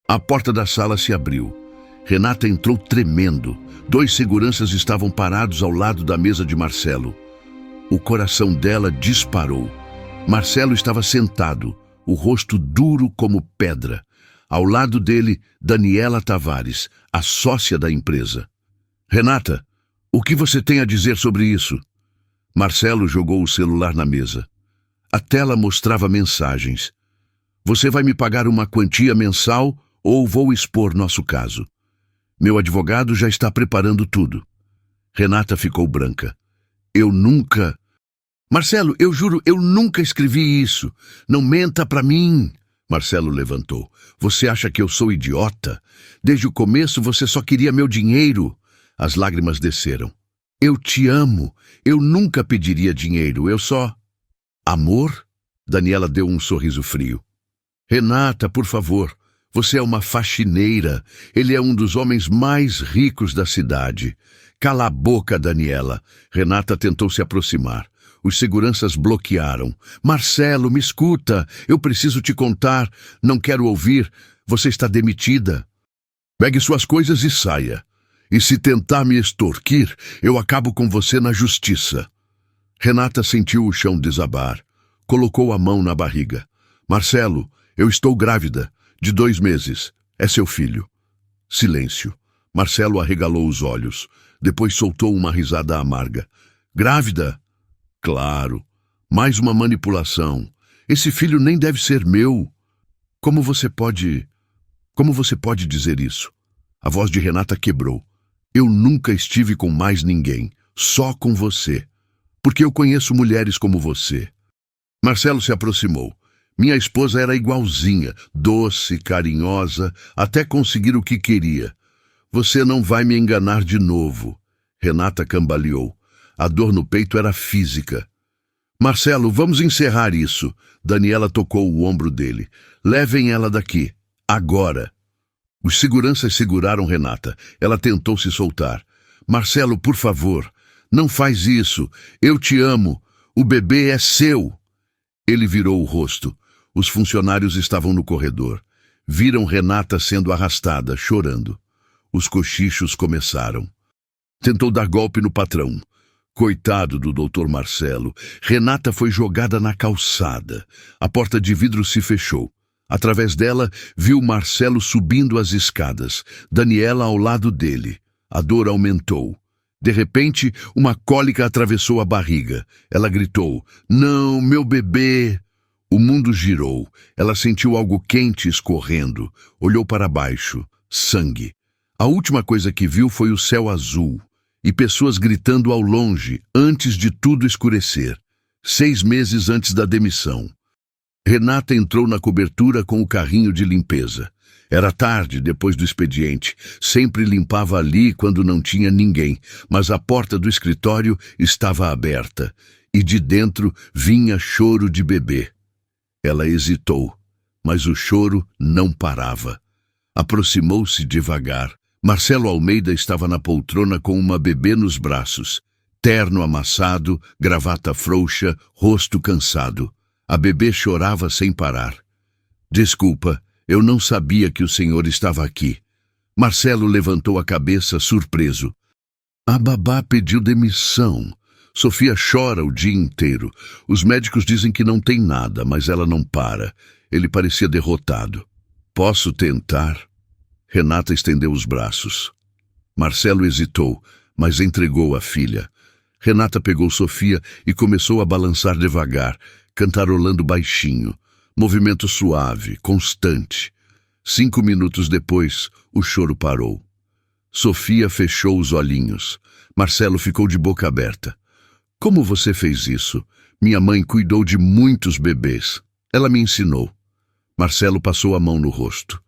A porta da sala se abriu. Renata entrou tremendo. 2 seguranças estavam parados ao lado da mesa de Marcelo. O coração dela disparou. Marcelo estava sentado, o rosto duro como pedra. Ao lado dele, Daniela Tavares, a sócia da empresa. Renata, o que você tem a dizer sobre isso? Marcelo jogou o celular na mesa. A tela mostrava mensagens. Você vai me pagar uma quantia mensal ou vou expor nosso caso? Meu advogado já está preparando tudo. Renata ficou branca. Eu nunca... Marcelo, eu juro, eu nunca escrevi isso. Não menta pra mim. Marcelo levantou. Você acha que eu sou idiota? Desde o começo você só queria meu dinheiro. As lágrimas desceram. Eu te amo. Eu nunca pediria dinheiro. Eu só... Amor? Daniela deu um sorriso frio. Renata, por favor. Você é uma faxineira. Ele é um dos homens mais ricos da cidade. Cala a boca, Daniela. Renata tentou se aproximar. Os seguranças bloquearam. Marcelo, me escuta. Eu preciso te contar. Não quero ouvir. Você está demitida. Pegue suas coisas e saia. E se tentar me extorquir, eu acabo com você na justiça. Renata sentiu o chão desabar. Colocou a mão na barriga. Marcelo, eu estou grávida. De 2 meses. É seu filho. Silêncio. Marcelo arregalou os olhos. Depois soltou uma risada amarga. Grávida? Claro. Mais uma manipulação. Esse filho nem deve ser meu. Como você pode dizer isso? A voz de Renata quebrou. Eu nunca estive com mais ninguém. Só com você. Porque eu conheço mulheres como você. Marcelo se aproximou. Minha esposa era igualzinha, doce, carinhosa, até conseguir o que queria. Você não vai me enganar de novo. Renata cambaleou. A dor no peito era física. Marcelo, vamos encerrar isso. Daniela tocou o ombro dele. Levem ela daqui. Agora. Os seguranças seguraram Renata. Ela tentou se soltar. Marcelo, por favor, não faz isso. Eu te amo. O bebê é seu. Ele virou o rosto. Os funcionários estavam no corredor. Viram Renata sendo arrastada, chorando. Os cochichos começaram. Tentou dar golpe no patrão. Coitado do Dr. Marcelo. Renata foi jogada na calçada. A porta de vidro se fechou. Através dela, viu Marcelo subindo as escadas. Daniela ao lado dele. A dor aumentou. De repente, uma cólica atravessou a barriga. Ela gritou, não, meu bebê! O mundo girou. Ela sentiu algo quente escorrendo. Olhou para baixo. Sangue. A última coisa que viu foi o céu azul. E pessoas gritando ao longe, antes de tudo escurecer. 6 meses antes da demissão. Renata entrou na cobertura com o carrinho de limpeza. Era tarde, depois do expediente. Sempre limpava ali quando não tinha ninguém, mas a porta do escritório estava aberta. E de dentro vinha choro de bebê. Ela hesitou, mas o choro não parava. Aproximou-se devagar. Marcelo Almeida estava na poltrona com uma bebê nos braços. Terno amassado, gravata frouxa, rosto cansado. A bebê chorava sem parar. Desculpa, eu não sabia que o senhor estava aqui. Marcelo levantou a cabeça, surpreso. A babá pediu demissão. Sofia chora o dia inteiro. Os médicos dizem que não tem nada, mas ela não para. Ele parecia derrotado. Posso tentar? Renata estendeu os braços. Marcelo hesitou, mas entregou a filha. Renata pegou Sofia e começou a balançar devagar, cantarolando baixinho. Movimento suave, constante. 5 minutos depois, o choro parou. Sofia fechou os olhinhos. Marcelo ficou de boca aberta. Como você fez isso? Minha mãe cuidou de muitos bebês. Ela me ensinou. Marcelo passou a mão no rosto.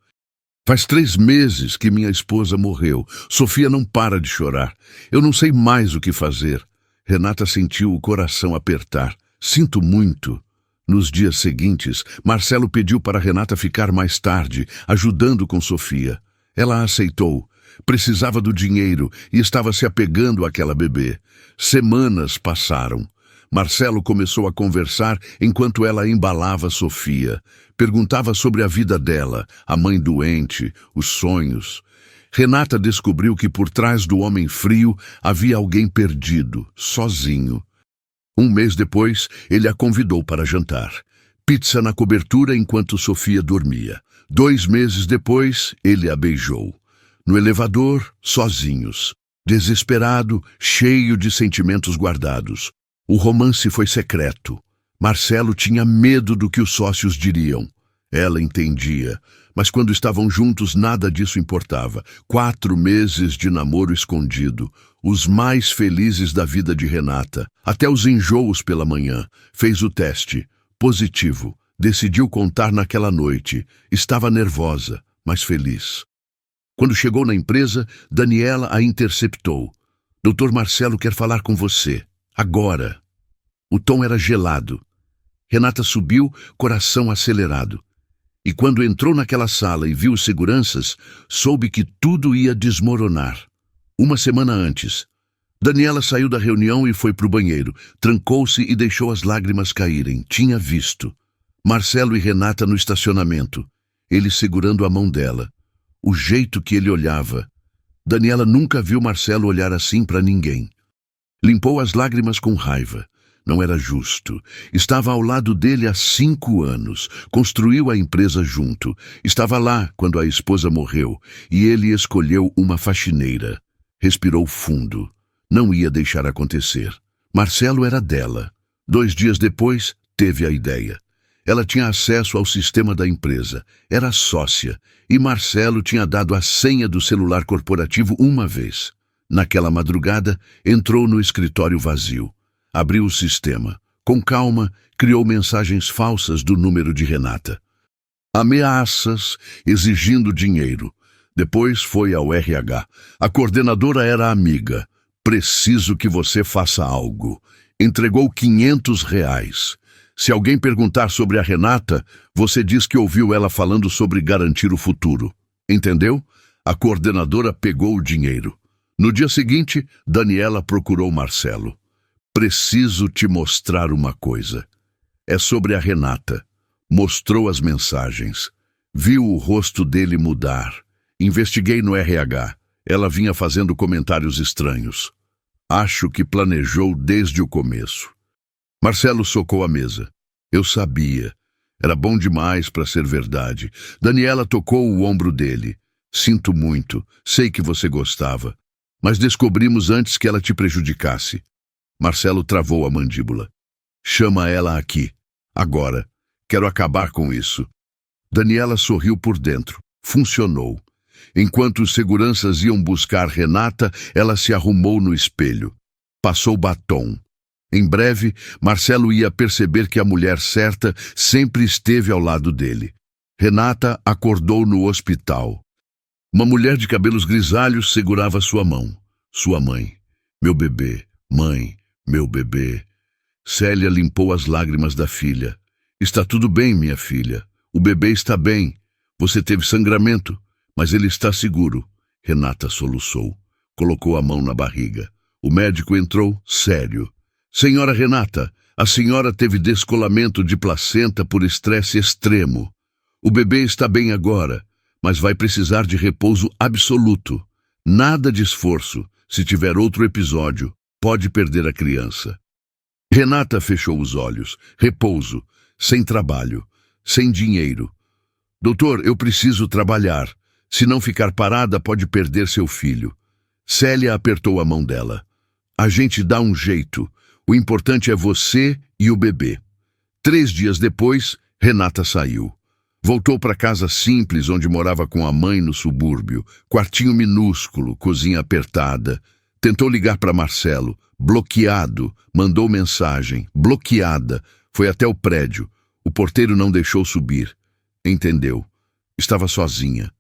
Faz 3 meses que minha esposa morreu. Sofia não para de chorar. Eu não sei mais o que fazer. Renata sentiu o coração apertar. Sinto muito. Nos dias seguintes, Marcelo pediu para Renata ficar mais tarde, ajudando com Sofia. Ela aceitou. Precisava do dinheiro e estava se apegando àquela bebê. Semanas passaram. Marcelo começou a conversar enquanto ela embalava Sofia. Perguntava sobre a vida dela, a mãe doente, os sonhos. Renata descobriu que por trás do homem frio havia alguém perdido, sozinho. Um mês depois, ele a convidou para jantar. Pizza na cobertura enquanto Sofia dormia. 2 meses depois, ele a beijou. No elevador, sozinhos. Desesperado, cheio de sentimentos guardados. O romance foi secreto. Marcelo tinha medo do que os sócios diriam. Ela entendia, mas quando estavam juntos nada disso importava. 4 meses de namoro escondido, os mais felizes da vida de Renata. Até os enjoos pela manhã. Fez o teste. Positivo. Decidiu contar naquela noite. Estava nervosa, mas feliz. Quando chegou na empresa, Daniela a interceptou. Dr. Marcelo quer falar com você. Agora. O tom era gelado. Renata subiu, coração acelerado. E quando entrou naquela sala e viu os seguranças, soube que tudo ia desmoronar. 1 semana antes. Daniela saiu da reunião e foi para o banheiro. Trancou-se e deixou as lágrimas caírem. Tinha visto. Marcelo e Renata no estacionamento. Ele segurando a mão dela. O jeito que ele olhava. Daniela nunca viu Marcelo olhar assim para ninguém. Limpou as lágrimas com raiva. Não era justo. Estava ao lado dele há 5 anos. Construiu a empresa junto. Estava lá quando a esposa morreu. E ele escolheu uma faxineira. Respirou fundo. Não ia deixar acontecer. Marcelo era dela. 2 dias depois, teve a ideia. Ela tinha acesso ao sistema da empresa. Era sócia. E Marcelo tinha dado a senha do celular corporativo uma vez. Naquela madrugada, entrou no escritório vazio. Abriu o sistema. Com calma, criou mensagens falsas do número de Renata. Ameaças, exigindo dinheiro. Depois foi ao RH. A coordenadora era amiga. Preciso que você faça algo. Entregou R$ 500. Se alguém perguntar sobre a Renata, você diz que ouviu ela falando sobre garantir o futuro. Entendeu? A coordenadora pegou o dinheiro. No dia seguinte, Daniela procurou Marcelo. Preciso te mostrar uma coisa. É sobre a Renata. Mostrou as mensagens. Viu o rosto dele mudar. Investiguei no RH. Ela vinha fazendo comentários estranhos. Acho que planejou desde o começo. Marcelo socou a mesa. Eu sabia. Era bom demais para ser verdade. Daniela tocou o ombro dele. Sinto muito. Sei que você gostava. Mas descobrimos antes que ela te prejudicasse. Marcelo travou a mandíbula. Chama ela aqui. Agora. Quero acabar com isso. Daniela sorriu por dentro. Funcionou. Enquanto os seguranças iam buscar Renata, ela se arrumou no espelho. Passou batom. Em breve, Marcelo ia perceber que a mulher certa sempre esteve ao lado dele. Renata acordou no hospital. Uma mulher de cabelos grisalhos segurava sua mão. Sua mãe. Meu bebê. Mãe. Meu bebê. Célia limpou as lágrimas da filha. Está tudo bem, minha filha. O bebê está bem. Você teve sangramento, mas ele está seguro. Renata soluçou. Colocou a mão na barriga. O médico entrou, sério. Senhora Renata, a senhora teve descolamento de placenta por estresse extremo. O bebê está bem agora, mas vai precisar de repouso absoluto. Nada de esforço. Se tiver outro episódio, pode perder a criança. Renata fechou os olhos. Repouso. Sem trabalho. Sem dinheiro. Doutor, eu preciso trabalhar. Se não ficar parada, pode perder seu filho. Célia apertou a mão dela. A gente dá um jeito. O importante é você e o bebê. 3 dias depois, Renata saiu. Voltou para casa simples onde morava com a mãe no subúrbio. Quartinho minúsculo, cozinha apertada. Tentou ligar para Marcelo. Bloqueado. Mandou mensagem. Bloqueada. Foi até o prédio. O porteiro não deixou subir. Entendeu. Estava sozinha.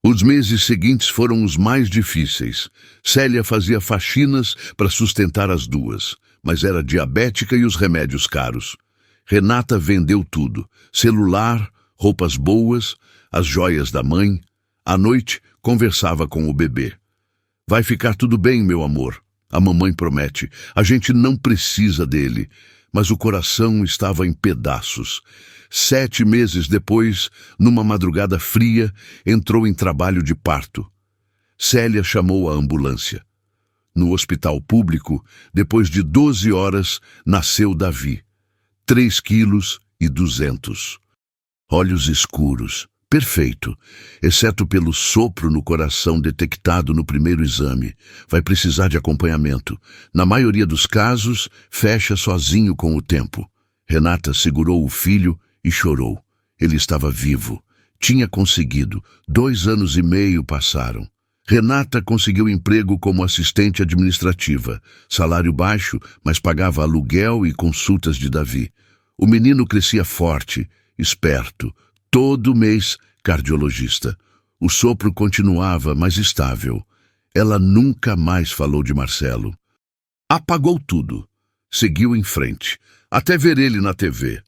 Os meses seguintes foram os mais difíceis. Célia fazia faxinas para sustentar as duas, mas era diabética e os remédios caros. Renata vendeu tudo. Celular, roupas boas, as joias da mãe. À noite, conversava com o bebê. Vai ficar tudo bem, meu amor. A mamãe promete. A gente não precisa dele. Mas o coração estava em pedaços. 7 meses depois, numa madrugada fria, entrou em trabalho de parto. Célia chamou a ambulância. No hospital público, depois de 12 horas, nasceu Davi. 3,2 kg. Olhos escuros. Perfeito, exceto pelo sopro no coração detectado no primeiro exame. Vai precisar de acompanhamento. Na maioria dos casos, fecha sozinho com o tempo. Renata segurou o filho e chorou. Ele estava vivo. Tinha conseguido. 2 anos e meio passaram. Renata conseguiu emprego como assistente administrativa. Salário baixo, mas pagava aluguel e consultas de Davi. O menino crescia forte, esperto. Todo mês, cardiologista. O sopro continuava, mas estável. Ela nunca mais falou de Marcelo. Apagou tudo. Seguiu em frente, até ver ele na TV.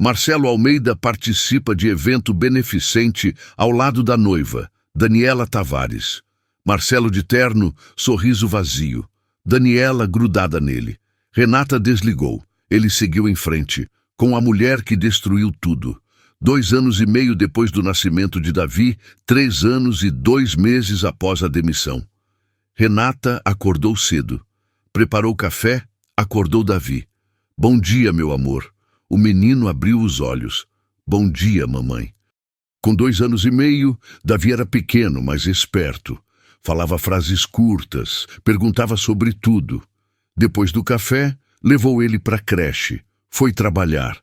Marcelo Almeida participa de evento beneficente ao lado da noiva, Daniela Tavares. Marcelo de terno, sorriso vazio. Daniela grudada nele. Renata desligou. Ele seguiu em frente, com a mulher que destruiu tudo. 2 anos e meio depois do nascimento de Davi, 3 anos e 2 meses após a demissão. Renata acordou cedo. Preparou café, acordou Davi. Bom dia, meu amor. O menino abriu os olhos. Bom dia, mamãe. Com 2 anos e meio, Davi era pequeno, mas esperto. Falava frases curtas, perguntava sobre tudo. Depois do café, levou ele para a creche. Foi trabalhar.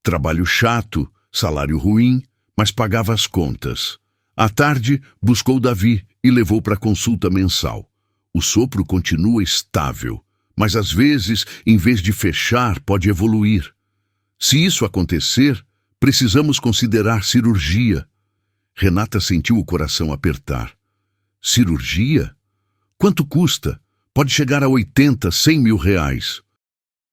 Trabalho chato, salário ruim, mas pagava as contas. À tarde, buscou Davi e levou para a consulta mensal. O sopro continua estável, mas às vezes, em vez de fechar, pode evoluir. Se isso acontecer, precisamos considerar cirurgia. Renata sentiu o coração apertar. Cirurgia? Quanto custa? Pode chegar a 80, 100 mil reais.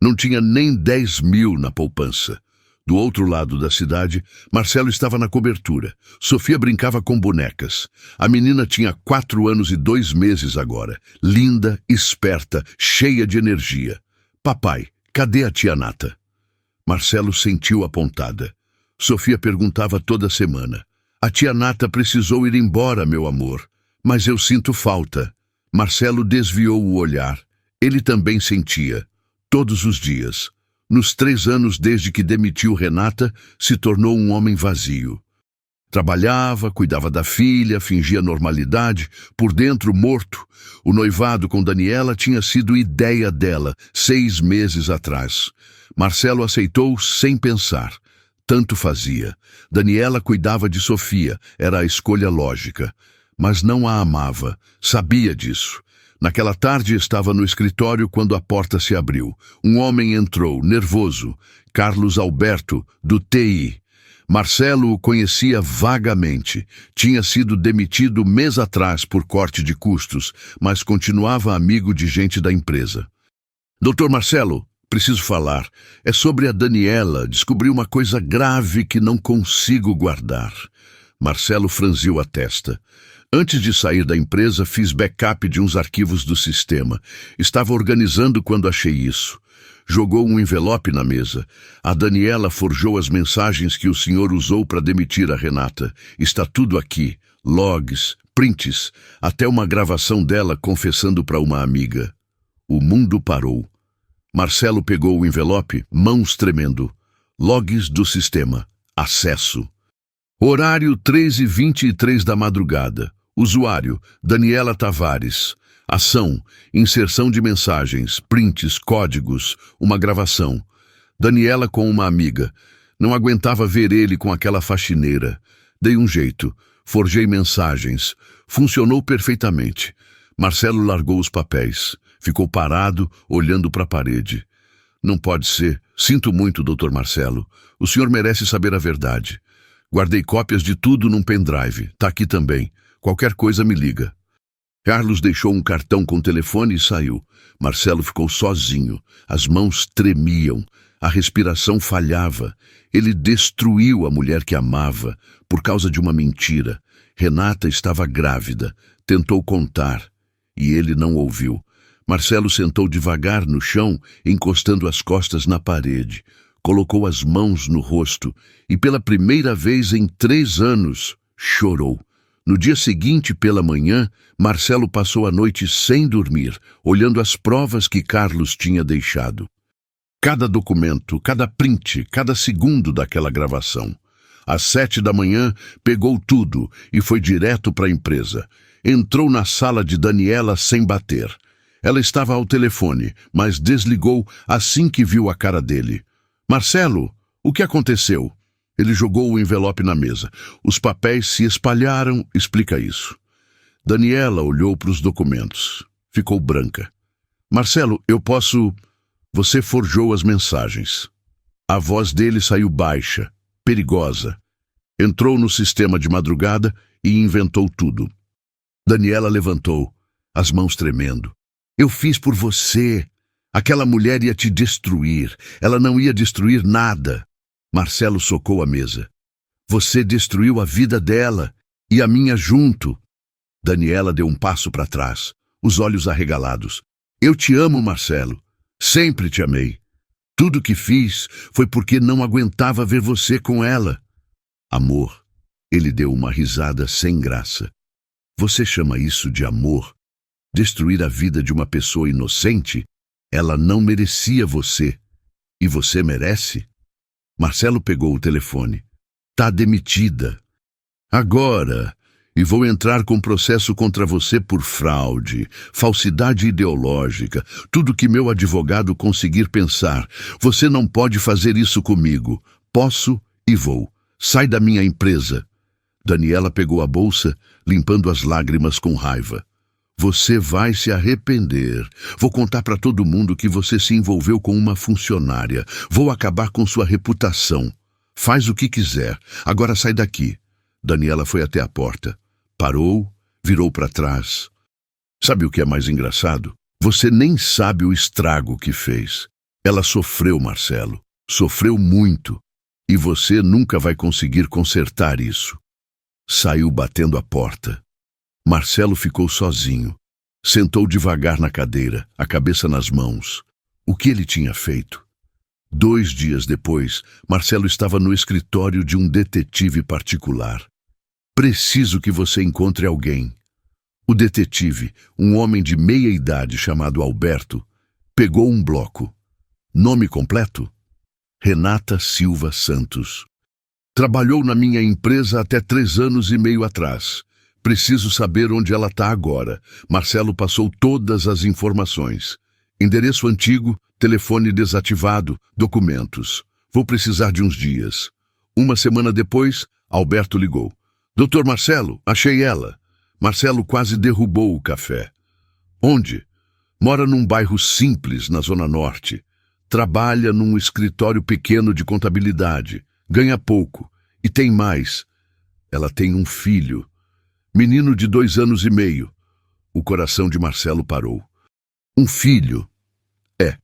Não tinha nem 10 mil na poupança. Do outro lado da cidade, Marcelo estava na cobertura. Sofia brincava com bonecas. A menina tinha 4 anos e 2 meses agora. Linda, esperta, cheia de energia. Papai, cadê a tia Nata? Marcelo sentiu a pontada. Sofia perguntava toda semana. A tia Nata precisou ir embora, meu amor. Mas eu sinto falta. Marcelo desviou o olhar. Ele também sentia. Todos os dias. Nos 3 anos desde que demitiu Renata, se tornou um homem vazio. Trabalhava, cuidava da filha, fingia normalidade, por dentro morto. O noivado com Daniela tinha sido ideia dela, 6 meses atrás. Marcelo aceitou sem pensar. Tanto fazia. Daniela cuidava de Sofia, era a escolha lógica. Mas não a amava, sabia disso. Naquela tarde estava no escritório quando a porta se abriu. Um homem entrou, nervoso. Carlos Alberto, do TI. Marcelo o conhecia vagamente. Tinha sido demitido mês atrás por corte de custos, mas continuava amigo de gente da empresa. Doutor Marcelo, preciso falar. É sobre a Daniela. Descobri uma coisa grave que não consigo guardar. Marcelo franziu a testa. Antes de sair da empresa, fiz backup de uns arquivos do sistema. Estava organizando quando achei isso. Jogou um envelope na mesa. A Daniela forjou as mensagens que o senhor usou para demitir a Renata. Está tudo aqui. Logs, prints, até uma gravação dela confessando para uma amiga. O mundo parou. Marcelo pegou o envelope, mãos tremendo. Logs do sistema. Acesso. Horário 3h23 da madrugada. Usuário, Daniela Tavares. Ação, inserção de mensagens, prints, códigos, uma gravação. Daniela com uma amiga. Não aguentava ver ele com aquela faxineira. Dei um jeito. Forjei mensagens. Funcionou perfeitamente. Marcelo largou os papéis. Ficou parado, olhando para a parede. Não pode ser. Sinto muito, doutor Marcelo. O senhor merece saber a verdade. Guardei cópias de tudo num pendrive. Tá aqui também. Qualquer coisa me liga. Carlos deixou um cartão com telefone e saiu. Marcelo ficou sozinho. As mãos tremiam. A respiração falhava. Ele destruiu a mulher que amava por causa de uma mentira. Renata estava grávida. Tentou contar. E ele não ouviu. Marcelo sentou devagar no chão, encostando as costas na parede. Colocou as mãos no rosto e, pela primeira vez em 3 anos, chorou. No dia seguinte, pela manhã, Marcelo passou a noite sem dormir, olhando as provas que Carlos tinha deixado. Cada documento, cada print, cada segundo daquela gravação. Às 7 da manhã, pegou tudo e foi direto para a empresa. Entrou na sala de Daniela sem bater. Ela estava ao telefone, mas desligou assim que viu a cara dele. Marcelo, o que aconteceu? Ele jogou o envelope na mesa. Os papéis se espalharam, explica isso. Daniela olhou para os documentos. Ficou branca. Marcelo, eu posso... Você forjou as mensagens. A voz dele saiu baixa, perigosa. Entrou no sistema de madrugada e inventou tudo. Daniela levantou, as mãos tremendo. Eu fiz por você. Aquela mulher ia te destruir. Ela não ia destruir nada. Marcelo socou a mesa. Você destruiu a vida dela e a minha junto. Daniela deu um passo para trás, os olhos arregalados. Eu te amo, Marcelo. Sempre te amei. Tudo que fiz foi porque não aguentava ver você com ela. Amor. Ele deu uma risada sem graça. Você chama isso de amor? Destruir a vida de uma pessoa inocente? Ela não merecia você. E você merece? Marcelo pegou o telefone. Tá demitida. Agora. E vou entrar com processo contra você por fraude, falsidade ideológica, tudo que meu advogado conseguir pensar. Você não pode fazer isso comigo. Posso e vou. Sai da minha empresa. Daniela pegou a bolsa, limpando as lágrimas com raiva. Você vai se arrepender. Vou contar para todo mundo que você se envolveu com uma funcionária. Vou acabar com sua reputação. Faz o que quiser. Agora sai daqui. Daniela foi até a porta. Parou, virou para trás. Sabe o que é mais engraçado? Você nem sabe o estrago que fez. Ela sofreu, Marcelo. Sofreu muito. E você nunca vai conseguir consertar isso. Saiu batendo a porta. Marcelo ficou sozinho. Sentou devagar na cadeira, a cabeça nas mãos. O que ele tinha feito? 2 dias depois, Marcelo estava no escritório de um detetive particular. Preciso que você encontre alguém. O detetive, um homem de meia idade chamado Alberto, pegou um bloco. Nome completo? Renata Silva Santos. Trabalhou na minha empresa até 3 anos e meio atrás. Preciso saber onde ela está agora. Marcelo passou todas as informações. Endereço antigo, telefone desativado, documentos. Vou precisar de uns dias. 1 semana depois, Alberto ligou. Doutor Marcelo, achei ela. Marcelo quase derrubou o café. Onde? Mora num bairro simples, na Zona Norte. Trabalha num escritório pequeno de contabilidade. Ganha pouco. E tem mais. Ela tem um filho. Menino de 2 anos e meio. O coração de Marcelo parou. Um filho? É.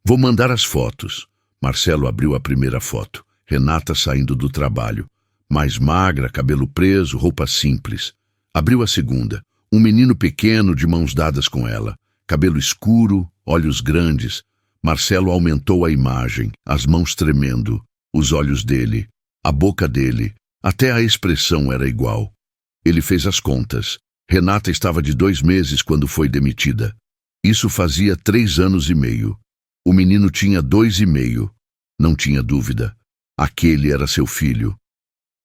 Vou mandar as fotos. Marcelo abriu a primeira foto. Renata saindo do trabalho. Mais magra, cabelo preso, roupa simples. Abriu a segunda. Um menino pequeno de mãos dadas com ela. Cabelo escuro, olhos grandes. Marcelo aumentou a imagem, as mãos tremendo. Os olhos dele, a boca dele, até a expressão era igual. Ele fez as contas. Renata estava de 2 meses quando foi demitida. Isso fazia 3 anos e meio. O menino tinha 2 e meio. Não tinha dúvida. Aquele era seu filho.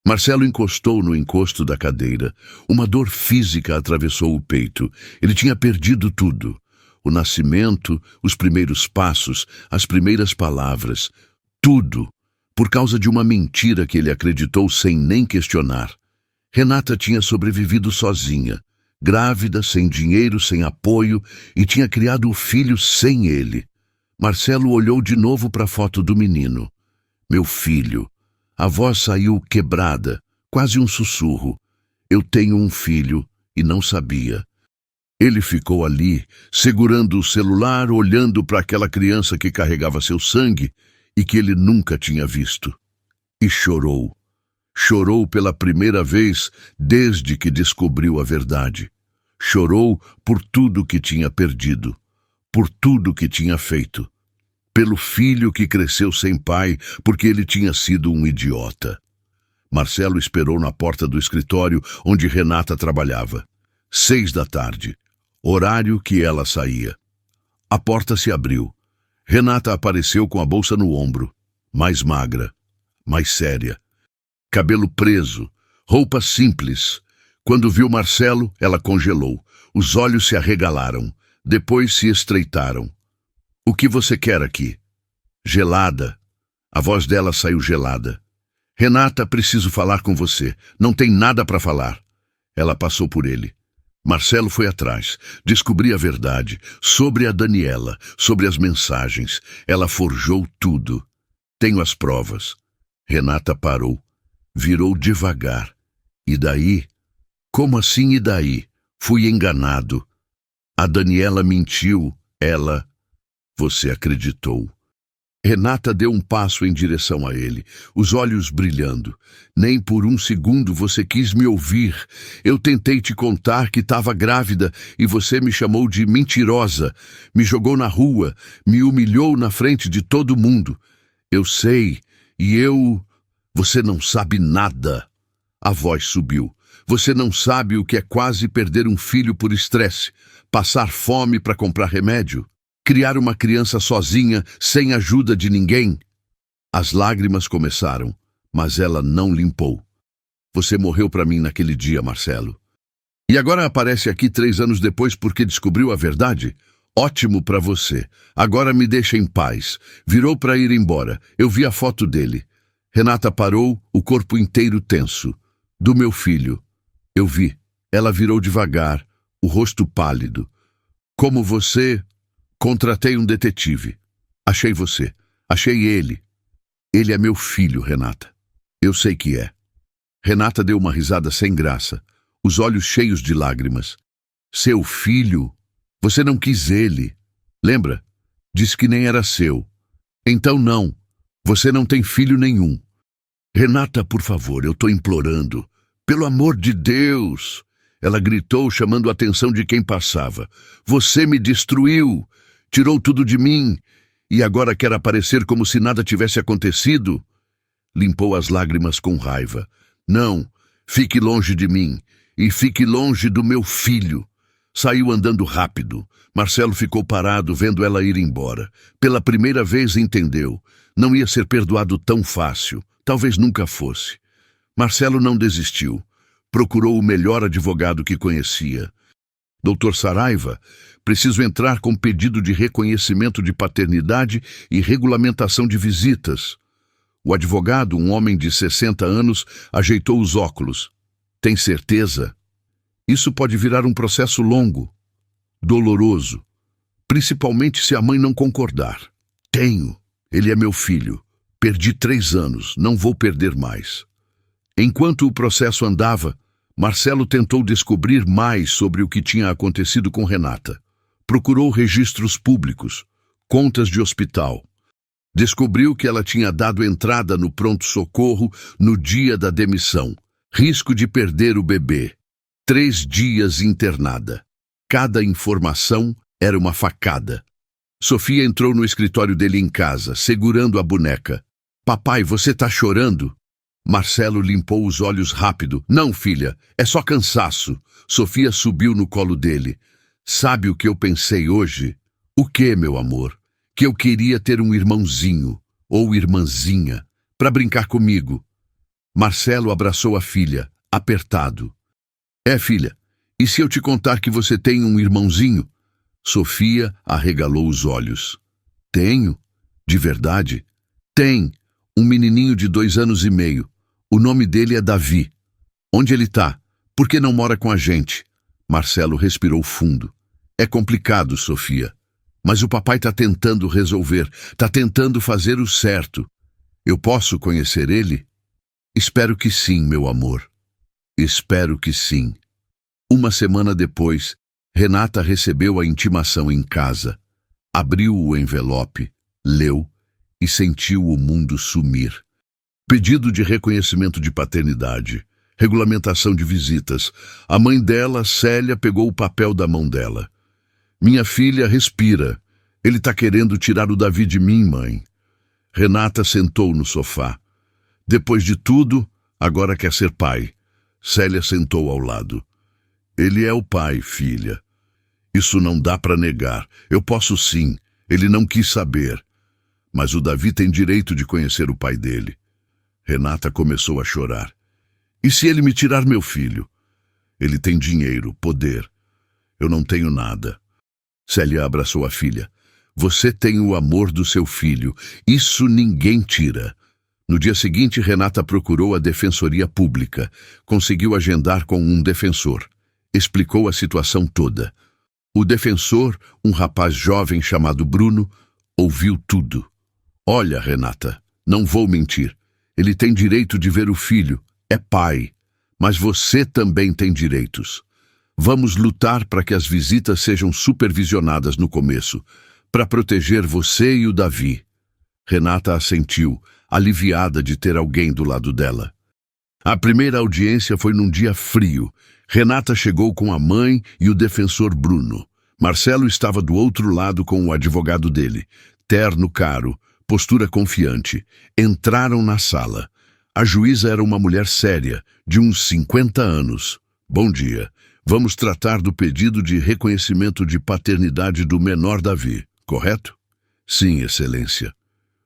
Marcelo encostou no encosto da cadeira. Uma dor física atravessou o peito. Ele tinha perdido tudo. O nascimento, os primeiros passos, as primeiras palavras. Tudo. Por causa de uma mentira que ele acreditou sem nem questionar. Renata tinha sobrevivido sozinha. Grávida, sem dinheiro, sem apoio, e tinha criado o filho sem ele. Marcelo olhou de novo para a foto do menino. Meu filho. A voz saiu quebrada, quase um sussurro. Eu tenho um filho e não sabia. Ele ficou ali, segurando o celular, olhando para aquela criança que carregava seu sangue e que ele nunca tinha visto. E chorou. Chorou pela primeira vez desde que descobriu a verdade. Chorou por tudo que tinha perdido. por tudo que tinha feito. Pelo filho que cresceu sem pai, porque ele tinha sido um idiota. Marcelo esperou na porta do escritório onde Renata trabalhava. 6 da tarde, horário que ela saía. A porta se abriu. Renata apareceu com a bolsa no ombro, mais magra, mais séria. Cabelo preso, roupa simples. Quando viu Marcelo, ela congelou. Os olhos se arregalaram, depois se estreitaram. O que você quer aqui? Gelada. A voz dela saiu gelada. Renata, preciso falar com você. Não tem nada para falar. Ela passou por ele. Marcelo foi atrás. Descobri a verdade. Sobre a Daniela, sobre as mensagens. Ela forjou tudo. Tenho as provas. Renata parou. Virou devagar. E daí? Como assim e daí? Fui enganado. A Daniela mentiu. Ela... Você acreditou. Renata deu um passo em direção a ele, os olhos brilhando. Nem por um segundo você quis me ouvir. Eu tentei te contar que estava grávida e você me chamou de mentirosa, me jogou na rua, me humilhou na frente de todo mundo. Eu sei, e eu... Você não sabe nada. A voz subiu. Você não sabe o que é quase perder um filho por estresse, passar fome para comprar remédio. Criar uma criança sozinha, sem ajuda de ninguém. As lágrimas começaram, mas ela não limpou. Você morreu para mim naquele dia, Marcelo. E agora aparece aqui 3 anos depois porque descobriu a verdade? Ótimo para você. Agora me deixa em paz. Virou para ir embora. Eu vi a foto dele. Renata parou, o corpo inteiro tenso. Do meu filho. Eu vi. Ela virou devagar, o rosto pálido. Como você... Contratei um detetive. Achei você. Achei ele. Ele é meu filho, Renata. Eu sei que é. Renata deu uma risada sem graça, os olhos cheios de lágrimas. Seu filho? Você não quis ele. Lembra? Disse que nem era seu. Então não. Você não tem filho nenhum. Renata, por favor, eu tô implorando. Pelo amor de Deus! Ela gritou, chamando a atenção de quem passava. Você me destruiu! Tirou tudo de mim, e agora quer aparecer como se nada tivesse acontecido? Limpou as lágrimas com raiva. Não, fique longe de mim, e fique longe do meu filho. Saiu andando rápido. Marcelo ficou parado, vendo ela ir embora. Pela primeira vez entendeu. Não ia ser perdoado tão fácil. Talvez nunca fosse. Marcelo não desistiu. Procurou o melhor advogado que conhecia. Doutor Saraiva, preciso entrar com pedido de reconhecimento de paternidade e regulamentação de visitas. O advogado, um homem de 60 anos, ajeitou os óculos. Tem certeza? Isso pode virar um processo longo, doloroso, principalmente se a mãe não concordar. Tenho. Ele é meu filho. Perdi 3 anos, não vou perder mais. Enquanto o processo andava, Marcelo tentou descobrir mais sobre o que tinha acontecido com Renata. Procurou registros públicos, contas de hospital. Descobriu que ela tinha dado entrada no pronto-socorro no dia da demissão. Risco de perder o bebê. 3 dias internada. Cada informação era uma facada. Sofia entrou no escritório dele em casa, segurando a boneca. Papai, você tá chorando? Marcelo limpou os olhos rápido. Não, filha, é só cansaço. Sofia subiu no colo dele. Sabe o que eu pensei hoje? O que, meu amor? Que eu queria ter um irmãozinho, ou irmãzinha, para brincar comigo. Marcelo abraçou a filha, apertado. É, filha, e se eu te contar que você tem um irmãozinho? Sofia arregalou os olhos. Tenho? De verdade? Tem. Um menininho de 2 anos e meio. O nome dele é Davi. Onde ele tá? Por que não mora com a gente? Marcelo respirou fundo. É complicado, Sofia. Mas o papai tá tentando resolver. Tá tentando fazer o certo. Eu posso conhecer ele? Espero que sim, meu amor. Espero que sim. 1 semana depois, Renata recebeu a intimação em casa. Abriu o envelope, leu e sentiu o mundo sumir. Pedido de reconhecimento de paternidade, regulamentação de visitas. A mãe dela, Célia, pegou o papel da mão dela. Minha filha, respira. Ele está querendo tirar o Davi de mim, mãe. Renata sentou no sofá. Depois de tudo, agora quer ser pai. Célia sentou ao lado. Ele é o pai, filha. Isso não dá para negar. Eu posso sim. Ele não quis saber. Mas o Davi tem direito de conhecer o pai dele. Renata começou a chorar. E se ele me tirar meu filho? Ele tem dinheiro, poder. Eu não tenho nada. Célia abraçou a filha. Você tem o amor do seu filho. Isso ninguém tira. No dia seguinte, Renata procurou a Defensoria Pública. Conseguiu agendar com um defensor. Explicou a situação toda. O defensor, um rapaz jovem chamado Bruno, ouviu tudo. Olha, Renata, não vou mentir. Ele tem direito de ver o filho. É pai. Mas você também tem direitos. Vamos lutar para que as visitas sejam supervisionadas no começo, para proteger você e o Davi. Renata assentiu, aliviada de ter alguém do lado dela. A primeira audiência foi num dia frio. Renata chegou com a mãe e o defensor Bruno. Marcelo estava do outro lado com o advogado dele. Terno caro, postura confiante. Entraram na sala. A juíza era uma mulher séria, de uns 50 anos. Bom dia. Vamos tratar do pedido de reconhecimento de paternidade do menor Davi, correto? Sim, excelência.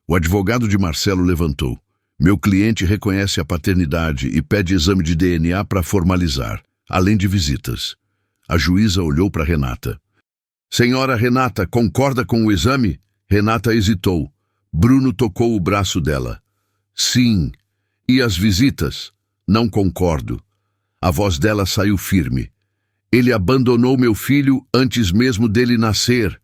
O advogado de Marcelo levantou. Meu cliente reconhece a paternidade e pede exame de DNA para formalizar, além de visitas. A juíza olhou para Renata. Senhora Renata, concorda com o exame? Renata hesitou. Bruno tocou o braço dela. Sim. E as visitas? Não concordo. A voz dela saiu firme. Ele abandonou meu filho antes mesmo dele nascer.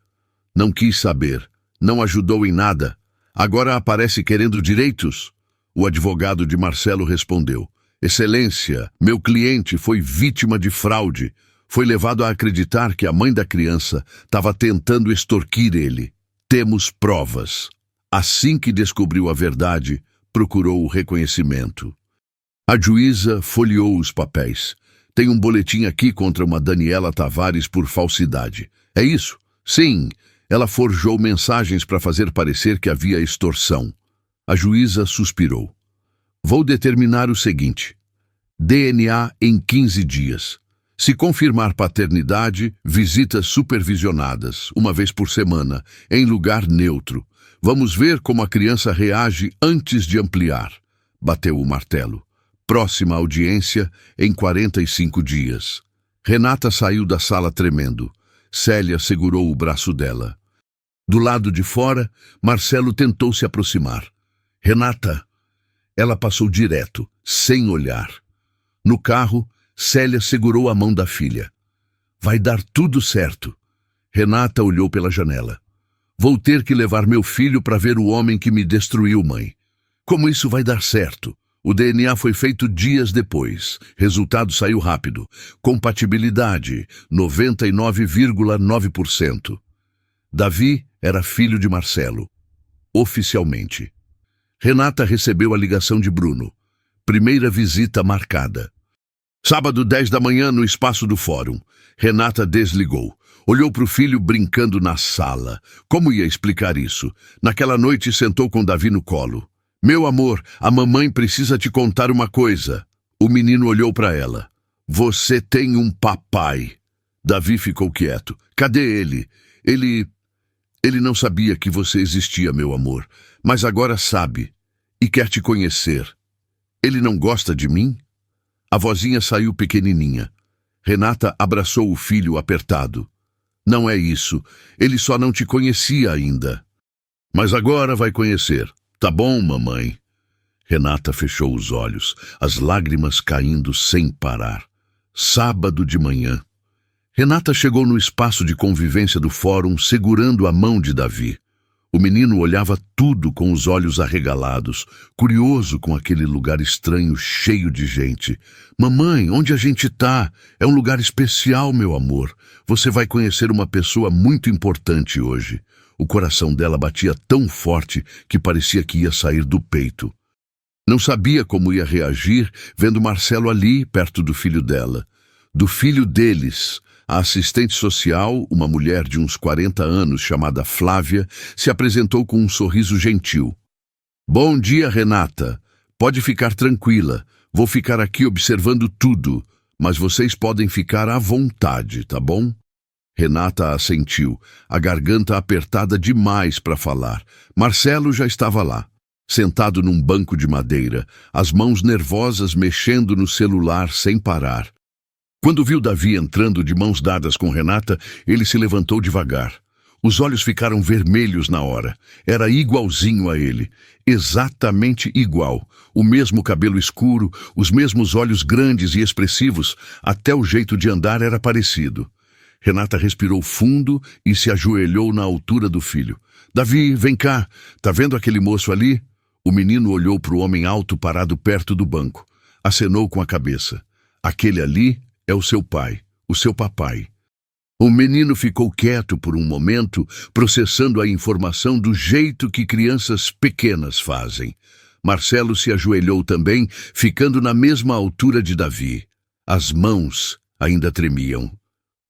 Não quis saber. Não ajudou em nada. Agora aparece querendo direitos? O advogado de Marcelo respondeu. Excelência, meu cliente foi vítima de fraude. Foi levado a acreditar que a mãe da criança estava tentando extorquir ele. Temos provas. Assim que descobriu a verdade, procurou o reconhecimento. A juíza folheou os papéis. Tem um boletim aqui contra uma Daniela Tavares por falsidade. É isso? Sim. Ela forjou mensagens para fazer parecer que havia extorsão. A juíza suspirou. Vou determinar o seguinte. DNA em 15 dias. Se confirmar paternidade, visitas supervisionadas, uma vez por semana, em lugar neutro. Vamos ver como a criança reage antes de ampliar. Bateu o martelo. Próxima audiência em 45 dias. Renata saiu da sala tremendo. Célia segurou o braço dela. Do lado de fora, Marcelo tentou se aproximar. Renata. Ela passou direto, sem olhar. No carro, Célia segurou a mão da filha. Vai dar tudo certo. Renata olhou pela janela. Vou ter que levar meu filho para ver o homem que me destruiu, mãe. Como isso vai dar certo? O DNA foi feito dias depois. Resultado saiu rápido. Compatibilidade, 99,9%. Davi era filho de Marcelo. Oficialmente. Renata recebeu a ligação de Bruno. Primeira visita marcada. Sábado, 10 da manhã, no espaço do fórum. Renata desligou. Olhou para o filho brincando na sala. Como ia explicar isso? Naquela noite sentou com Davi no colo. Meu amor, a mamãe precisa te contar uma coisa. O menino olhou para ela. Você tem um papai. Davi ficou quieto. Cadê ele? Ele não sabia que você existia, meu amor, mas agora sabe e quer te conhecer. Ele não gosta de mim? A vozinha saiu pequenininha. Renata abraçou o filho apertado. Não é isso. Ele só não te conhecia ainda. Mas agora vai conhecer. Tá bom, mamãe? Renata fechou os olhos, as lágrimas caindo sem parar. Sábado de manhã. Renata chegou no espaço de convivência do fórum segurando a mão de Davi. O menino olhava tudo com os olhos arregalados, curioso com aquele lugar estranho cheio de gente. Mamãe, onde a gente tá? É um lugar especial, meu amor. Você vai conhecer uma pessoa muito importante hoje. O coração dela batia tão forte que parecia que ia sair do peito. Não sabia como ia reagir vendo Marcelo ali, perto do filho dela. Do filho deles, A assistente social, uma mulher de uns 40 anos chamada Flávia, se apresentou com um sorriso gentil. Bom dia, Renata. Pode ficar tranquila. Vou ficar aqui observando tudo, mas vocês podem ficar à vontade, tá bom? Renata assentiu, a garganta apertada demais para falar. Marcelo já estava lá, sentado num banco de madeira, as mãos nervosas mexendo no celular sem parar. Quando viu Davi entrando de mãos dadas com Renata, ele se levantou devagar. Os olhos ficaram vermelhos na hora. Era igualzinho a ele, exatamente igual. O mesmo cabelo escuro, os mesmos olhos grandes e expressivos, até o jeito de andar era parecido. Renata respirou fundo e se ajoelhou na altura do filho. Davi, vem cá, tá vendo aquele moço ali? O menino olhou para o homem alto parado perto do banco. Acenou com a cabeça. Aquele ali é o seu pai, o seu papai. O menino ficou quieto por um momento, processando a informação do jeito que crianças pequenas fazem. Marcelo se ajoelhou também, ficando na mesma altura de Davi. As mãos ainda tremiam.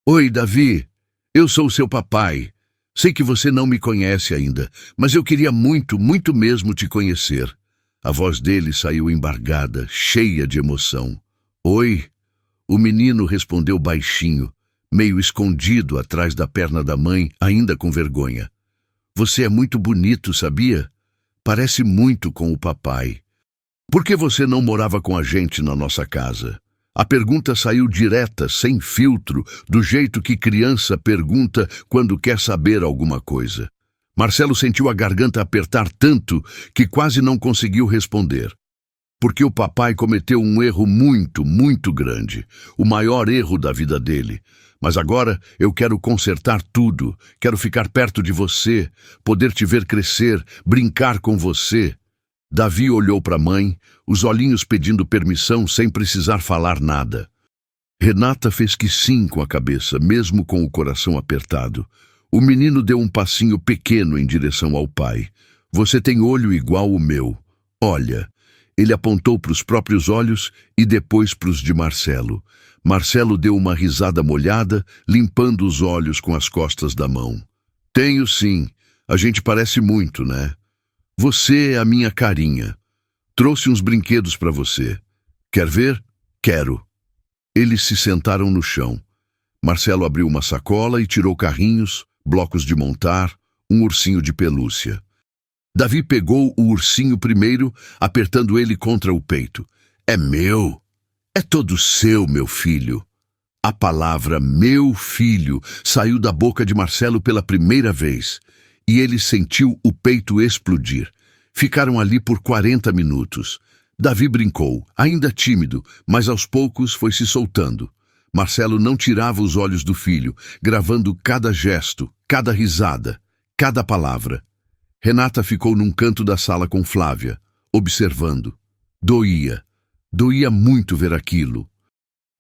Oi, Davi. Eu sou seu papai. Sei que você não me conhece ainda, mas eu queria muito, muito mesmo te conhecer. A voz dele saiu embargada, cheia de emoção. Oi. O menino respondeu baixinho, meio escondido atrás da perna da mãe, ainda com vergonha. Você é muito bonito, sabia? Parece muito com o papai. Por que você não morava com a gente na nossa casa? A pergunta saiu direta, sem filtro, do jeito que criança pergunta quando quer saber alguma coisa. Marcelo sentiu a garganta apertar tanto que quase não conseguiu responder. Porque o papai cometeu um erro muito, muito grande. O maior erro da vida dele. Mas agora eu quero consertar tudo. Quero ficar perto de você, poder te ver crescer, brincar com você. Davi olhou para a mãe, os olhinhos pedindo permissão sem precisar falar nada. Renata fez que sim com a cabeça, mesmo com o coração apertado. O menino deu um passinho pequeno em direção ao pai. Você tem olho igual o meu. Olha. Ele apontou para os próprios olhos e depois para os de Marcelo. Marcelo deu uma risada molhada, limpando os olhos com as costas da mão. Tenho sim. A gente parece muito, né? Você é a minha carinha. Trouxe uns brinquedos para você. Quer ver? Quero. Eles se sentaram no chão. Marcelo abriu uma sacola e tirou carrinhos, blocos de montar, um ursinho de pelúcia. Davi pegou o ursinho primeiro, apertando ele contra o peito. É meu. É todo seu, meu filho. A palavra meu filho saiu da boca de Marcelo pela primeira vez. E ele sentiu o peito explodir. Ficaram ali por 40 minutos. Davi brincou, ainda tímido, mas aos poucos foi se soltando. Marcelo não tirava os olhos do filho, gravando cada gesto, cada risada, cada palavra. Renata ficou num canto da sala com Flávia, observando. Doía. Doía muito ver aquilo.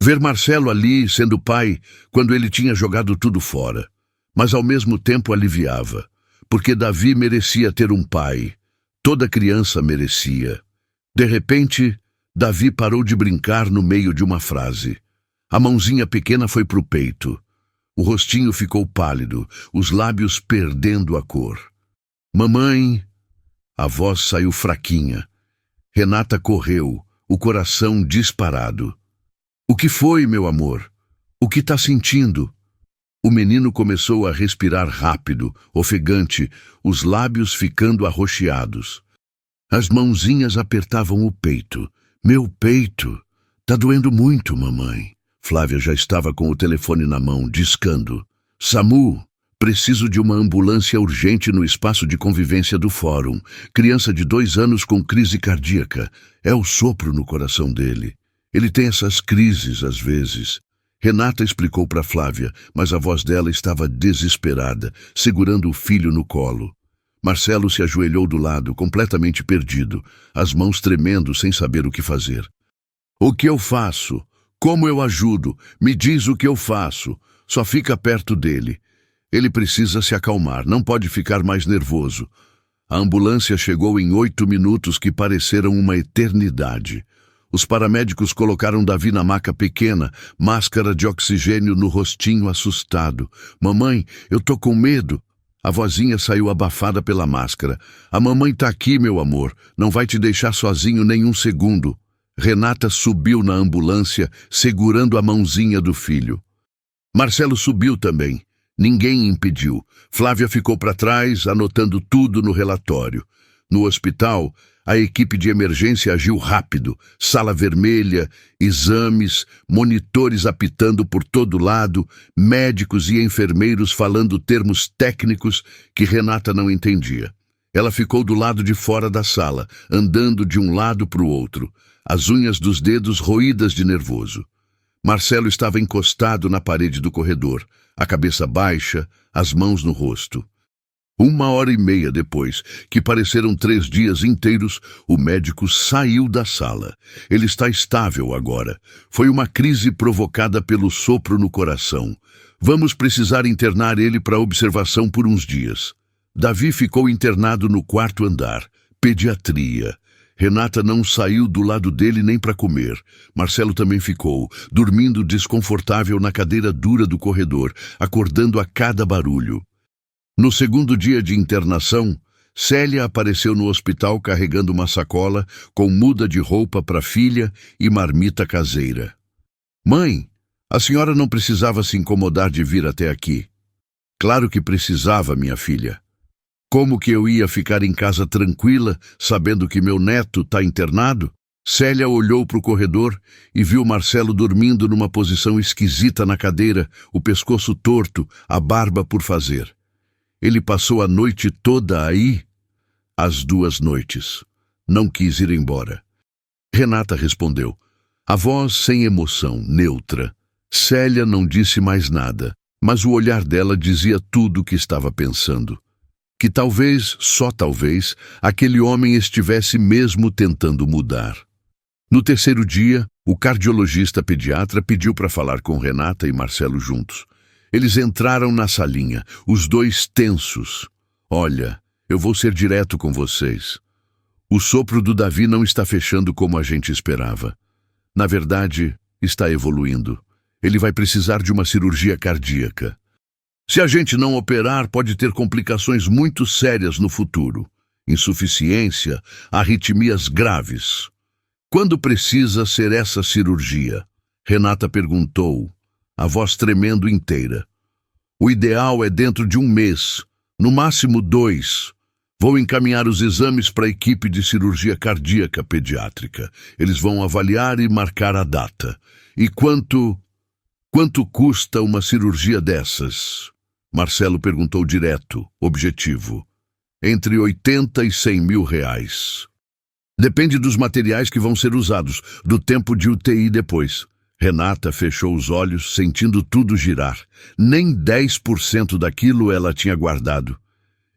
Ver Marcelo ali, sendo pai, quando ele tinha jogado tudo fora. Mas ao mesmo tempo aliviava. Porque Davi merecia ter um pai. Toda criança merecia. De repente, Davi parou de brincar no meio de uma frase. A mãozinha pequena foi pro peito. O rostinho ficou pálido, os lábios perdendo a cor. Mamãe... A voz saiu fraquinha. Renata correu, o coração disparado. O que foi, meu amor? O que tá sentindo? O menino começou a respirar rápido, ofegante, os lábios ficando arroxeados. As mãozinhas apertavam o peito. Meu peito! Tá doendo muito, mamãe. Flávia já estava com o telefone na mão, discando. SAMU! Preciso de uma ambulância urgente no espaço de convivência do fórum. Criança de 2 anos com crise cardíaca. É o sopro no coração dele. Ele tem essas crises às vezes. Renata explicou para Flávia, mas a voz dela estava desesperada, segurando o filho no colo. Marcelo se ajoelhou do lado, completamente perdido, as mãos tremendo sem saber o que fazer. O que eu faço? Como eu ajudo? Me diz o que eu faço. Só fica perto dele. Ele precisa se acalmar, não pode ficar mais nervoso. A ambulância chegou em 8 minutos que pareceram uma eternidade. Os paramédicos colocaram Davi na maca pequena, máscara de oxigênio no rostinho assustado. Mamãe, eu tô com medo. A vozinha saiu abafada pela máscara. A mamãe tá aqui, meu amor. Não vai te deixar sozinho nem um segundo. Renata subiu na ambulância, segurando a mãozinha do filho. Marcelo subiu também. Ninguém impediu. Flávia ficou para trás, anotando tudo no relatório. No hospital, a equipe de emergência agiu rápido. Sala vermelha, exames, monitores apitando por todo lado, médicos e enfermeiros falando termos técnicos que Renata não entendia. Ela ficou do lado de fora da sala, andando de um lado para o outro, as unhas dos dedos roídas de nervoso. Marcelo estava encostado na parede do corredor, a cabeça baixa, as mãos no rosto. 1h30 depois, que pareceram 3 dias inteiros, o médico saiu da sala. Ele está estável agora. Foi uma crise provocada pelo sopro no coração. Vamos precisar internar ele para observação por uns dias. Davi ficou internado no 4º andar. Pediatria. Renata não saiu do lado dele nem para comer. Marcelo também ficou, dormindo desconfortável na cadeira dura do corredor, acordando a cada barulho. No 2º dia de internação, Célia apareceu no hospital carregando uma sacola com muda de roupa para a filha e marmita caseira. Mãe, a senhora não precisava se incomodar de vir até aqui. Claro que precisava, minha filha. Como que eu ia ficar em casa tranquila, sabendo que meu neto está internado? Célia olhou para o corredor e viu Marcelo dormindo numa posição esquisita na cadeira, o pescoço torto, a barba por fazer. Ele passou a noite toda aí? As 2 noites. Não quis ir embora. Renata respondeu, a voz sem emoção, neutra. Célia não disse mais nada, mas o olhar dela dizia tudo o que estava pensando. Que talvez, só talvez, aquele homem estivesse mesmo tentando mudar. No 3º dia, o cardiologista pediatra pediu para falar com Renata e Marcelo juntos. Eles entraram na salinha, os dois tensos. Olha, eu vou ser direto com vocês. O sopro do Davi não está fechando como a gente esperava. Na verdade, está evoluindo. Ele vai precisar de uma cirurgia cardíaca. Se a gente não operar, pode ter complicações muito sérias no futuro. Insuficiência, arritmias graves. Quando precisa ser essa cirurgia? Renata perguntou, a voz tremendo inteira. O ideal é dentro de 1 mês, no máximo 2. Vou encaminhar os exames para a equipe de cirurgia cardíaca pediátrica. Eles vão avaliar e marcar a data. E quanto custa uma cirurgia dessas? Marcelo perguntou direto, objetivo. Entre 80 e 100 mil reais. Depende dos materiais que vão ser usados, do tempo de UTI depois. Renata fechou os olhos, sentindo tudo girar. Nem 10% daquilo ela tinha guardado.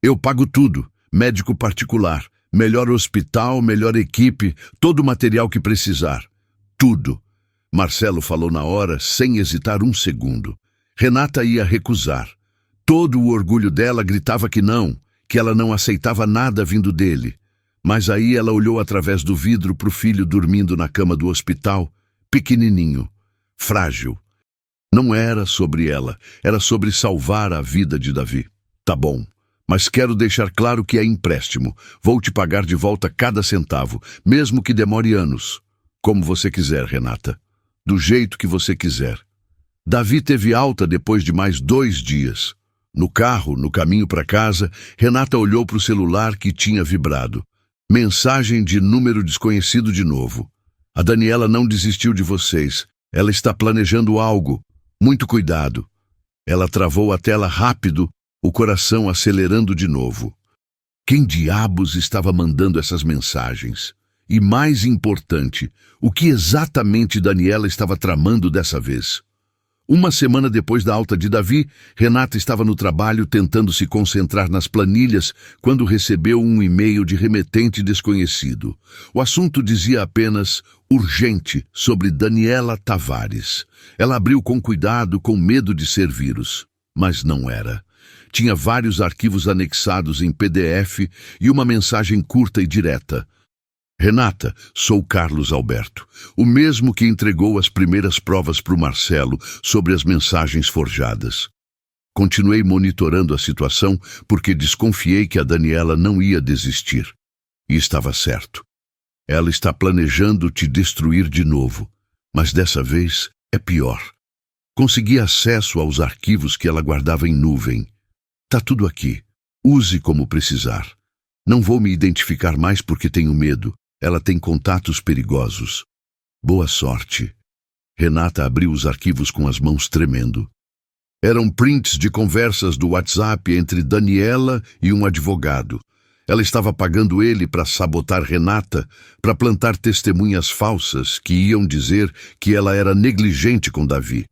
Eu pago tudo, médico particular, melhor hospital, melhor equipe, todo o material que precisar. Tudo. Marcelo falou na hora, sem hesitar um segundo. Renata ia recusar. Todo o orgulho dela gritava que não, que ela não aceitava nada vindo dele. Mas aí ela olhou através do vidro para o filho dormindo na cama do hospital, pequenininho, frágil. Não era sobre ela, era sobre salvar a vida de Davi. Tá bom, mas quero deixar claro que é empréstimo. Vou te pagar de volta cada centavo, mesmo que demore anos. Como você quiser, Renata. Do jeito que você quiser. Davi teve alta depois de mais 2 dias. No carro, no caminho para casa, Renata olhou para o celular que tinha vibrado. Mensagem de número desconhecido de novo. A Daniela não desistiu de vocês. Ela está planejando algo. Muito cuidado. Ela travou a tela rápido, o coração acelerando de novo. Quem diabos estava mandando essas mensagens? E mais importante, o que exatamente Daniela estava tramando dessa vez? 1 semana depois da alta de Davi, Renata estava no trabalho tentando se concentrar nas planilhas quando recebeu um e-mail de remetente desconhecido. O assunto dizia apenas urgente sobre Daniela Tavares. Ela abriu com cuidado, com medo de ser vírus. Mas não era. Tinha vários arquivos anexados em PDF e uma mensagem curta e direta. Renata, sou Carlos Alberto, o mesmo que entregou as primeiras provas para o Marcelo sobre as mensagens forjadas. Continuei monitorando a situação porque desconfiei que a Daniela não ia desistir. E estava certo. Ela está planejando te destruir de novo, mas dessa vez é pior. Consegui acesso aos arquivos que ela guardava em nuvem. Tá tudo aqui. Use como precisar. Não vou me identificar mais porque tenho medo. Ela tem contatos perigosos. Boa sorte. Renata abriu os arquivos com as mãos tremendo. Eram prints de conversas do WhatsApp entre Daniela e um advogado. Ela estava pagando ele para sabotar Renata, para plantar testemunhas falsas que iam dizer que ela era negligente com Davi.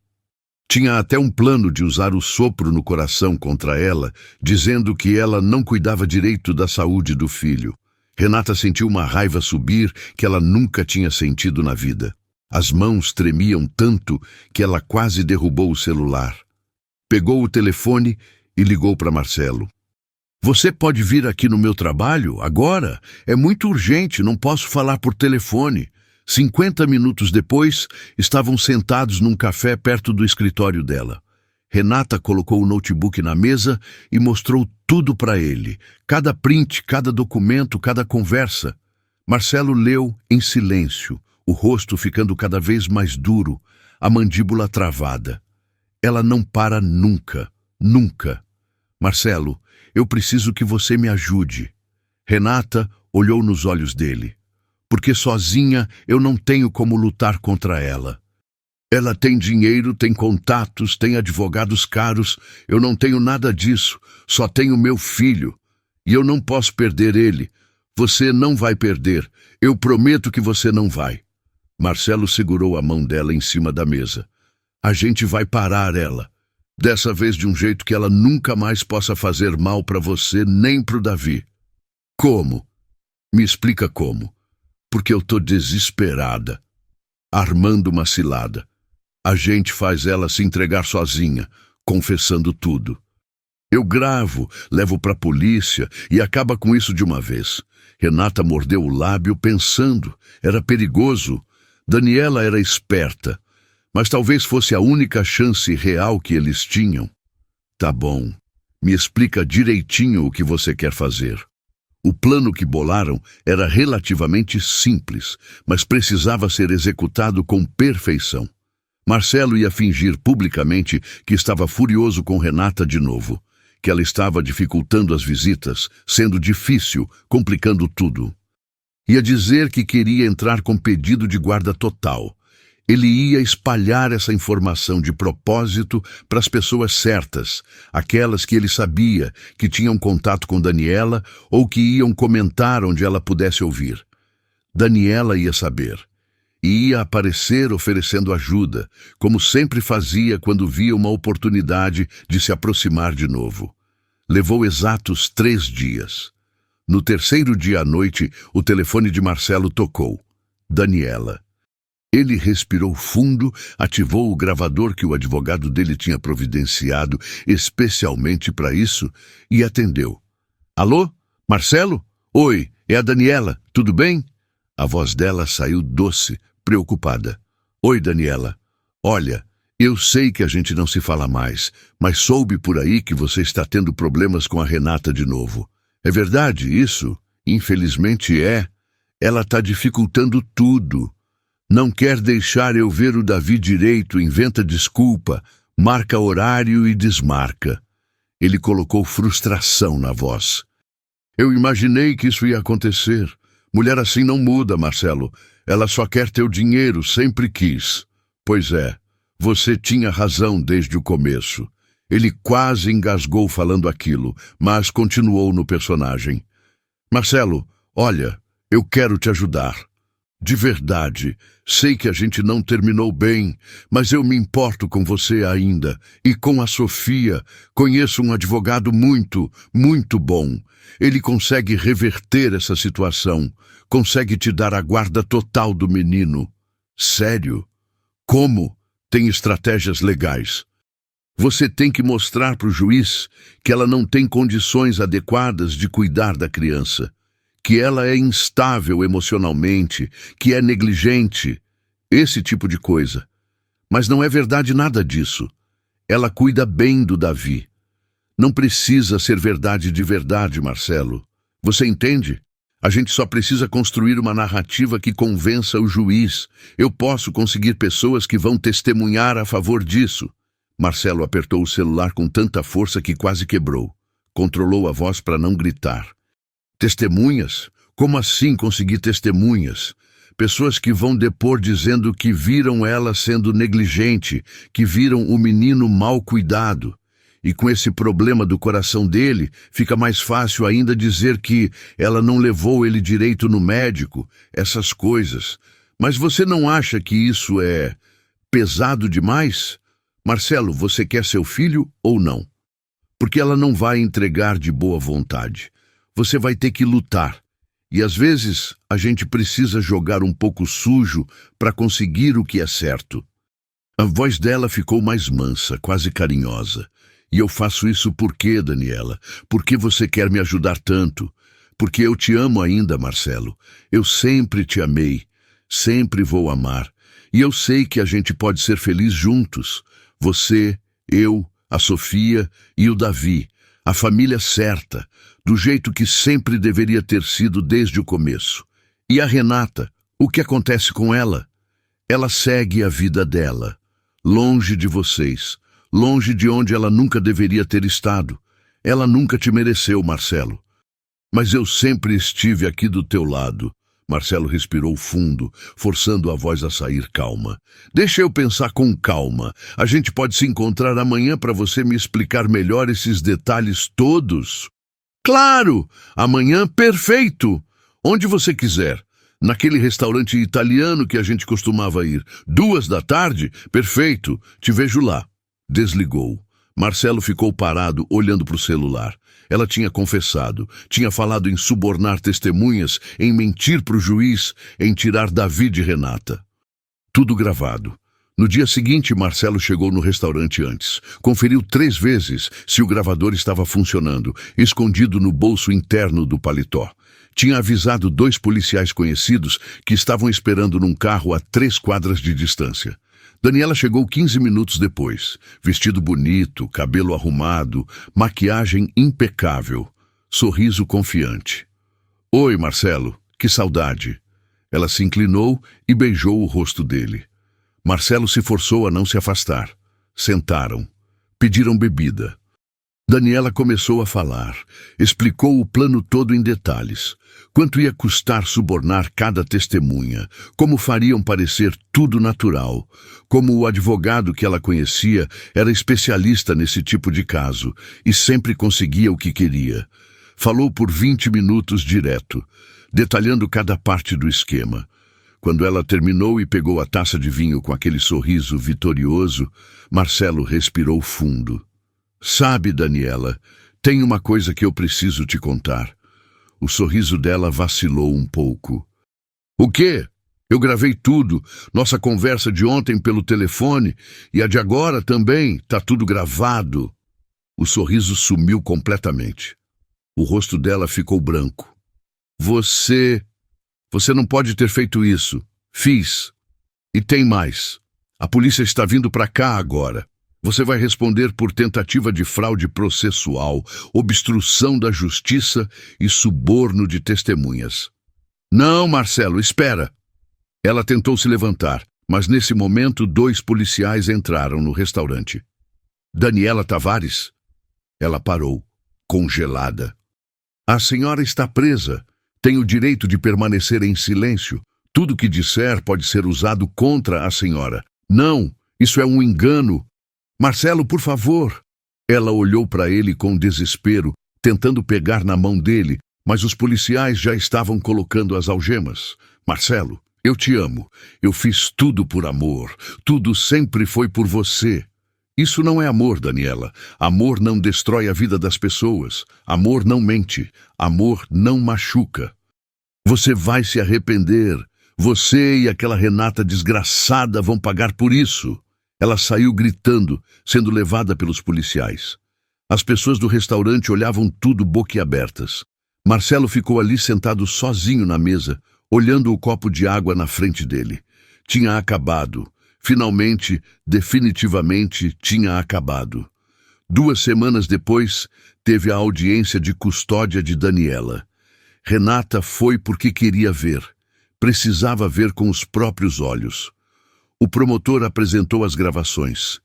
Tinha até um plano de usar o sopro no coração contra ela, dizendo que ela não cuidava direito da saúde do filho. Renata sentiu uma raiva subir que ela nunca tinha sentido na vida. As mãos tremiam tanto que ela quase derrubou o celular. Pegou o telefone e ligou para Marcelo. Você pode vir aqui no meu trabalho agora? É muito urgente, não posso falar por telefone. 50 minutos depois, estavam sentados num café perto do escritório dela. Renata colocou o notebook na mesa e mostrou tudo para ele. Cada print, cada documento, cada conversa. Marcelo leu em silêncio, o rosto ficando cada vez mais duro, a mandíbula travada. Ela não para nunca, nunca. Marcelo, eu preciso que você me ajude. Renata olhou nos olhos dele. Porque sozinha eu não tenho como lutar contra ela. Ela tem dinheiro, tem contatos, tem advogados caros. Eu não tenho nada disso, só tenho meu filho. E eu não posso perder ele. Você não vai perder. Eu prometo que você não vai. Marcelo segurou a mão dela em cima da mesa. A gente vai parar ela. Dessa vez de um jeito que ela nunca mais possa fazer mal para você nem para o Davi. Como? Me explica como. Porque eu tô desesperada. Armando uma cilada. A gente faz ela se entregar sozinha, confessando tudo. Eu gravo, levo pra polícia e acaba com isso de uma vez. Renata mordeu o lábio pensando. Era perigoso. Daniela era esperta. Mas talvez fosse a única chance real que eles tinham. Tá bom. Me explica direitinho o que você quer fazer. O plano que bolaram era relativamente simples, mas precisava ser executado com perfeição. Marcelo ia fingir publicamente que estava furioso com Renata de novo, que ela estava dificultando as visitas, sendo difícil, complicando tudo. Ia dizer que queria entrar com pedido de guarda total. Ele ia espalhar essa informação de propósito para as pessoas certas, aquelas que ele sabia que tinham contato com Daniela ou que iam comentar onde ela pudesse ouvir. Daniela ia saber. E ia aparecer oferecendo ajuda, como sempre fazia quando via uma oportunidade de se aproximar de novo. Levou exatos 3 dias. No terceiro dia à noite, o telefone de Marcelo tocou. Daniela. Ele respirou fundo, ativou o gravador que o advogado dele tinha providenciado especialmente para isso e atendeu. Alô? Marcelo? Oi, é a Daniela, tudo bem? A voz dela saiu doce, preocupada. Oi, Daniela. Olha, eu sei que a gente não se fala mais, mas soube por aí que você está tendo problemas com a Renata de novo. É verdade isso? Infelizmente é. Ela está dificultando tudo. Não quer deixar eu ver o Davi direito, inventa desculpa, marca horário e desmarca. Ele colocou frustração na voz. Eu imaginei que isso ia acontecer. Mulher assim não muda, Marcelo. Ela só quer teu dinheiro, sempre quis. Pois é, você tinha razão desde o começo. Ele quase engasgou falando aquilo, mas continuou no personagem. Marcelo, olha, eu quero te ajudar. De verdade, sei que a gente não terminou bem, mas eu me importo com você ainda. E com a Sofia, conheço um advogado muito, muito bom. Ele consegue reverter essa situação, consegue te dar a guarda total do menino. Sério? Como? Tem estratégias legais. Você tem que mostrar para o juiz que ela não tem condições adequadas de cuidar da criança, que ela é instável emocionalmente, que é negligente, esse tipo de coisa. Mas não é verdade nada disso. Ela cuida bem do Davi. Não precisa ser verdade de verdade, Marcelo. Você entende? A gente só precisa construir uma narrativa que convença o juiz. Eu posso conseguir pessoas que vão testemunhar a favor disso. Marcelo apertou o celular com tanta força que quase quebrou. Controlou a voz para não gritar. Testemunhas? Como assim conseguir testemunhas? Pessoas que vão depor dizendo que viram ela sendo negligente, que viram o menino mal cuidado. E com esse problema do coração dele, fica mais fácil ainda dizer que ela não levou ele direito no médico, essas coisas. Mas você não acha que isso é pesado demais? Marcelo, você quer seu filho ou não? Porque ela não vai entregar de boa vontade. Você vai ter que lutar. E às vezes a gente precisa jogar um pouco sujo para conseguir o que é certo. A voz dela ficou mais mansa, quase carinhosa. E eu faço isso por quê, Daniela? Por que você quer me ajudar tanto? Porque eu te amo ainda, Marcelo. Eu sempre te amei. Sempre vou amar. E eu sei que a gente pode ser feliz juntos. Você, eu, a Sofia e o Davi. A família certa, do jeito que sempre deveria ter sido desde o começo. E a Renata, o que acontece com ela? Ela segue a vida dela, longe de vocês, longe de onde ela nunca deveria ter estado. Ela nunca te mereceu, Marcelo. Mas eu sempre estive aqui do teu lado. Marcelo respirou fundo, forçando a voz a sair calma. Deixa eu pensar com calma. A gente pode se encontrar amanhã para você me explicar melhor esses detalhes todos? Claro! Amanhã, perfeito! Onde você quiser. Naquele restaurante italiano que a gente costumava ir. 2 da tarde? Perfeito. Te vejo lá. Desligou. Marcelo ficou parado, olhando para o celular. Ela tinha confessado, tinha falado em subornar testemunhas, em mentir para o juiz, em tirar Davi de Renata. Tudo gravado. No dia seguinte, Marcelo chegou no restaurante antes. Conferiu 3 vezes se o gravador estava funcionando, escondido no bolso interno do paletó. Tinha avisado 2 policiais conhecidos que estavam esperando num carro a 3 quadras de distância. Daniela chegou 15 minutos depois, vestido bonito, cabelo arrumado, maquiagem impecável, sorriso confiante. Oi, Marcelo, que saudade. Ela se inclinou e beijou o rosto dele. Marcelo se forçou a não se afastar. Sentaram. Pediram bebida. Daniela começou a falar. Explicou o plano todo em detalhes. Quanto ia custar subornar cada testemunha, como fariam parecer tudo natural, como o advogado que ela conhecia era especialista nesse tipo de caso e sempre conseguia o que queria. Falou por 20 minutos direto, detalhando cada parte do esquema. Quando ela terminou e pegou a taça de vinho com aquele sorriso vitorioso, Marcelo respirou fundo. Sabe, Daniela, tem uma coisa que eu preciso te contar. O sorriso dela vacilou um pouco. O quê? Eu gravei tudo, nossa conversa de ontem pelo telefone e a de agora também, tá tudo gravado. O sorriso sumiu completamente. O rosto dela ficou branco. Você não pode ter feito isso. Fiz. E tem mais. A polícia está vindo para cá agora. Você vai responder por tentativa de fraude processual, obstrução da justiça e suborno de testemunhas. Não, Marcelo, espera. Ela tentou se levantar, mas nesse momento 2 policiais entraram no restaurante. Daniela Tavares? Ela parou, congelada. A senhora está presa. Tem o direito de permanecer em silêncio. Tudo que disser pode ser usado contra a senhora. Não, isso é um engano. Marcelo, por favor. Ela olhou para ele com desespero, tentando pegar na mão dele, mas os policiais já estavam colocando as algemas. Marcelo, eu te amo. Eu fiz tudo por amor. Tudo sempre foi por você. Isso não é amor, Daniela. Amor não destrói a vida das pessoas. Amor não mente. Amor não machuca. Você vai se arrepender. Você e aquela Renata desgraçada vão pagar por isso. Ela saiu gritando, sendo levada pelos policiais. As pessoas do restaurante olhavam tudo boquiabertas. Marcelo ficou ali sentado sozinho na mesa, olhando o copo de água na frente dele. Tinha acabado. Finalmente, definitivamente, tinha acabado. 2 semanas depois, teve a audiência de custódia de Daniela. Renata foi porque queria ver. Precisava ver com os próprios olhos. O promotor apresentou as gravações,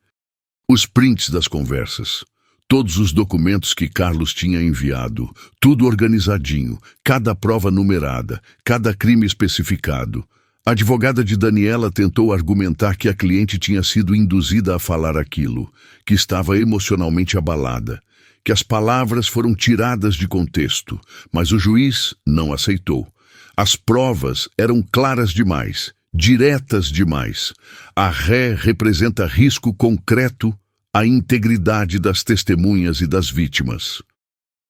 os prints das conversas, todos os documentos que Carlos tinha enviado, tudo organizadinho, cada prova numerada, cada crime especificado. A advogada de Daniela tentou argumentar que a cliente tinha sido induzida a falar aquilo, que estava emocionalmente abalada, que as palavras foram tiradas de contexto, mas o juiz não aceitou. As provas eram claras demais, diretas demais. A ré representa risco concreto à integridade das testemunhas e das vítimas.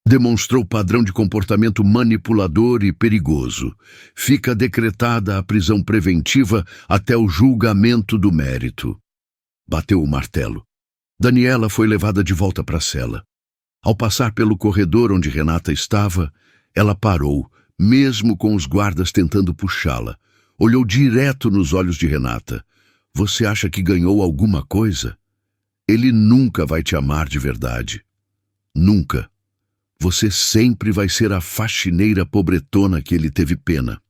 Demonstrou padrão de comportamento manipulador e perigoso. Fica decretada a prisão preventiva até o julgamento do mérito. Bateu o martelo. Daniela foi levada de volta para a cela. Ao passar pelo corredor onde Renata estava, ela parou, mesmo com os guardas tentando puxá-la. Olhou direto nos olhos de Renata. Você acha que ganhou alguma coisa? Ele nunca vai te amar de verdade. Nunca. Você sempre vai ser a faxineira pobretona que ele teve pena.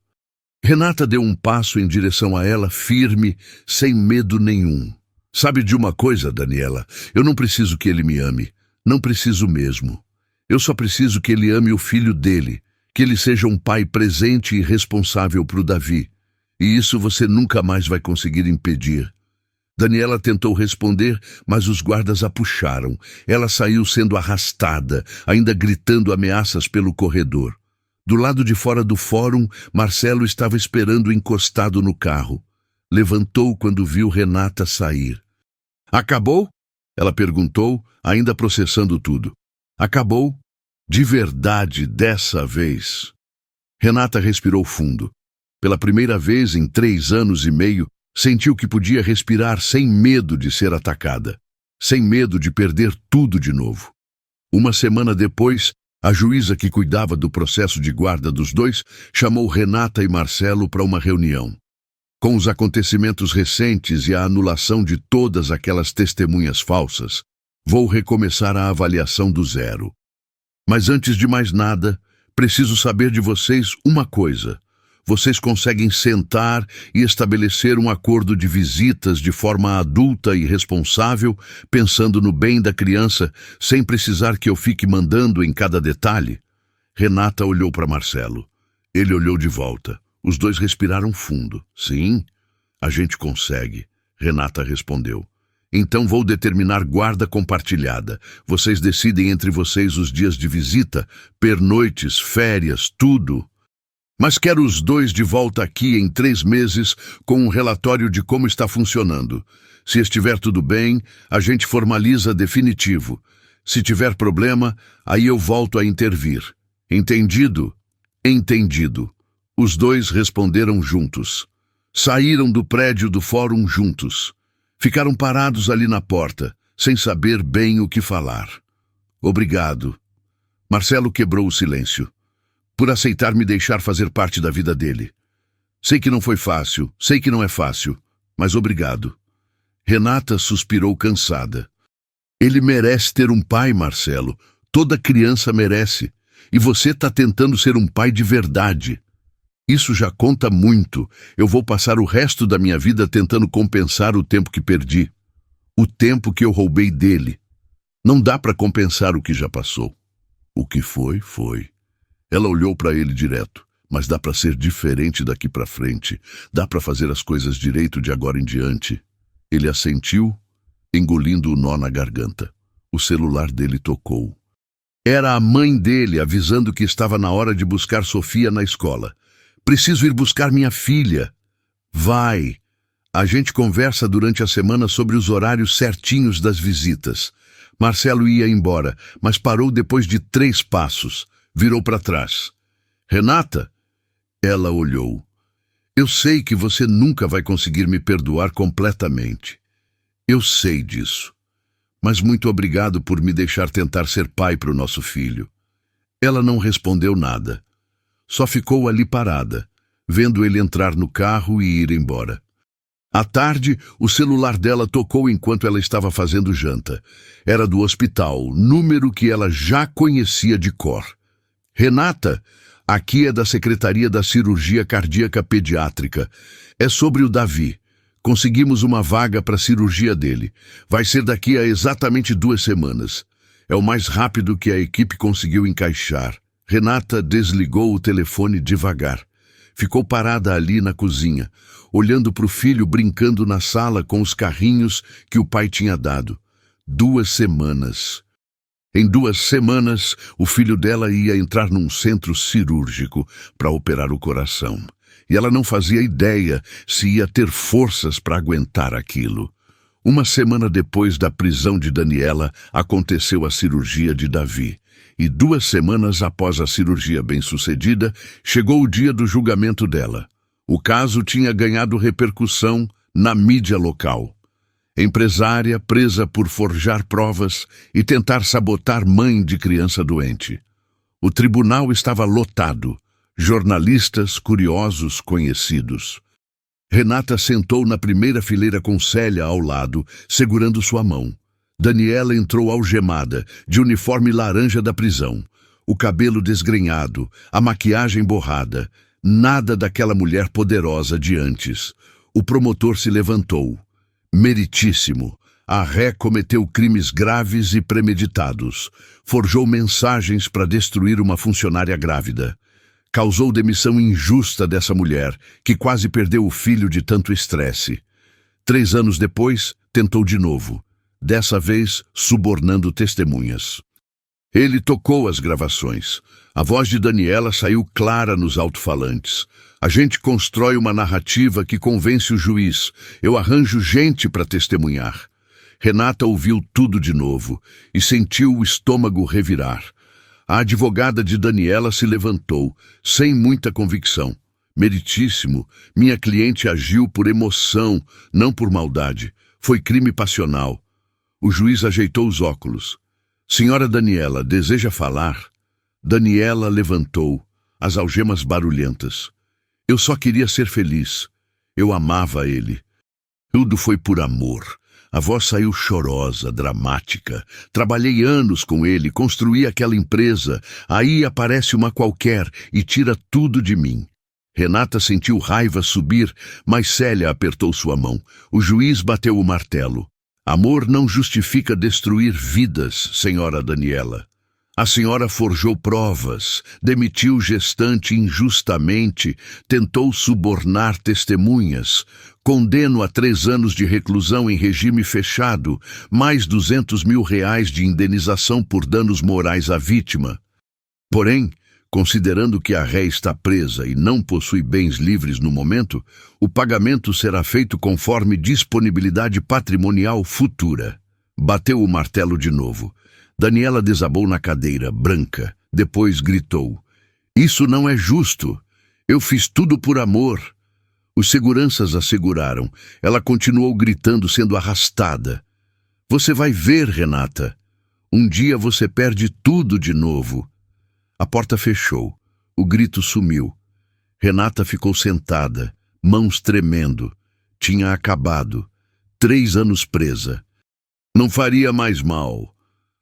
Renata deu um passo em direção a ela, firme, sem medo nenhum. Sabe de uma coisa, Daniela? Eu não preciso que ele me ame. Não preciso mesmo. Eu só preciso que ele ame o filho dele, que ele seja um pai presente e responsável para o Davi. E isso você nunca mais vai conseguir impedir. Daniela tentou responder, mas os guardas a puxaram. Ela saiu sendo arrastada, ainda gritando ameaças pelo corredor. Do lado de fora do fórum, Marcelo estava esperando encostado no carro. Levantou quando viu Renata sair. Acabou? Ela perguntou, ainda processando tudo. Acabou? De verdade, dessa vez. Renata respirou fundo. Pela primeira vez em 3 anos e meio, sentiu que podia respirar sem medo de ser atacada, sem medo de perder tudo de novo. 1 semana depois, a juíza que cuidava do processo de guarda dos dois chamou Renata e Marcelo para uma reunião. Com os acontecimentos recentes e a anulação de todas aquelas testemunhas falsas, vou recomeçar a avaliação do zero. Mas antes de mais nada, preciso saber de vocês uma coisa. Vocês conseguem sentar e estabelecer um acordo de visitas de forma adulta e responsável, pensando no bem da criança, sem precisar que eu fique mandando em cada detalhe? Renata olhou para Marcelo. Ele olhou de volta. Os dois respiraram fundo. Sim, a gente consegue, Renata respondeu. Então vou determinar guarda compartilhada. Vocês decidem entre vocês os dias de visita, pernoites, férias, tudo. Mas quero os dois de volta aqui em 3 meses com um relatório de como está funcionando. Se estiver tudo bem, a gente formaliza definitivo. Se tiver problema, aí eu volto a intervir. Entendido? Entendido. Os dois responderam juntos. Saíram do prédio do fórum juntos. Ficaram parados ali na porta, sem saber bem o que falar. Obrigado. Marcelo quebrou o silêncio. Por aceitar me deixar fazer parte da vida dele. Sei que não foi fácil, sei que não é fácil, mas obrigado. Renata suspirou cansada. Ele merece ter um pai, Marcelo. Toda criança merece. E você está tentando ser um pai de verdade. Isso já conta muito. Eu vou passar o resto da minha vida tentando compensar o tempo que perdi. O tempo que eu roubei dele. Não dá para compensar o que já passou. O que foi, foi. Ela olhou para ele direto. Mas dá para ser diferente daqui para frente. Dá para fazer as coisas direito de agora em diante. Ele assentiu, engolindo o nó na garganta. O celular dele tocou. Era a mãe dele avisando que estava na hora de buscar Sofia na escola. Preciso ir buscar minha filha. Vai. A gente conversa durante a semana sobre os horários certinhos das visitas. Marcelo ia embora, mas parou depois de 3 passos. Virou para trás. Renata? Ela olhou. Eu sei que você nunca vai conseguir me perdoar completamente. Eu sei disso. Mas muito obrigado por me deixar tentar ser pai para o nosso filho. Ela não respondeu nada. Só ficou ali parada, vendo ele entrar no carro e ir embora. À tarde, o celular dela tocou enquanto ela estava fazendo janta. Era do hospital, número que ela já conhecia de cor. Renata, aqui é da Secretaria da Cirurgia Cardíaca Pediátrica. É sobre o Davi. Conseguimos uma vaga para a cirurgia dele. Vai ser daqui a exatamente 2 semanas. É o mais rápido que a equipe conseguiu encaixar. Renata desligou o telefone devagar. Ficou parada ali na cozinha, olhando para o filho brincando na sala com os carrinhos que o pai tinha dado. 2 semanas. Em 2 semanas, o filho dela ia entrar num centro cirúrgico para operar o coração. E ela não fazia ideia se ia ter forças para aguentar aquilo. 1 semana depois da prisão de Daniela, aconteceu a cirurgia de Davi. E 2 semanas após a cirurgia bem-sucedida, chegou o dia do julgamento dela. O caso tinha ganhado repercussão na mídia local. Empresária presa por forjar provas e tentar sabotar mãe de criança doente. O tribunal estava lotado, jornalistas, curiosos, conhecidos. Renata sentou na primeira fileira com Célia ao lado, segurando sua mão. Daniela entrou algemada, de uniforme laranja da prisão. O cabelo desgrenhado, a maquiagem borrada. Nada daquela mulher poderosa de antes. O promotor se levantou. Meritíssimo. A ré cometeu crimes graves e premeditados. Forjou mensagens para destruir uma funcionária grávida. Causou demissão injusta dessa mulher, que quase perdeu o filho de tanto estresse. 3 anos depois, tentou de novo. Dessa vez, subornando testemunhas. Ele tocou as gravações. A voz de Daniela saiu clara nos alto-falantes. A gente constrói uma narrativa que convence o juiz. Eu arranjo gente para testemunhar. Renata ouviu tudo de novo e sentiu o estômago revirar. A advogada de Daniela se levantou, sem muita convicção. Meritíssimo, minha cliente agiu por emoção, não por maldade. Foi crime passional. O juiz ajeitou os óculos. Senhora Daniela, deseja falar? Daniela levantou, as algemas barulhentas. Eu só queria ser feliz. Eu amava ele. Tudo foi por amor. A voz saiu chorosa, dramática. Trabalhei anos com ele, construí aquela empresa. Aí aparece uma qualquer e tira tudo de mim. Renata sentiu raiva subir, mas Célia apertou sua mão. O juiz bateu o martelo. Amor não justifica destruir vidas, senhora Daniela. A senhora forjou provas, demitiu gestante injustamente, tentou subornar testemunhas. Condeno a 3 anos de reclusão em regime fechado, mais R$200 mil de indenização por danos morais à vítima. Porém, considerando que a ré está presa e não possui bens livres no momento, o pagamento será feito conforme disponibilidade patrimonial futura. Bateu o martelo de novo. Daniela desabou na cadeira, branca. Depois gritou. Isso não é justo. Eu fiz tudo por amor. Os seguranças a seguraram. Ela continuou gritando, sendo arrastada. Você vai ver, Renata. Um dia você perde tudo de novo. A porta fechou. O grito sumiu. Renata ficou sentada, mãos tremendo. Tinha acabado. 3 anos presa. Não faria mais mal.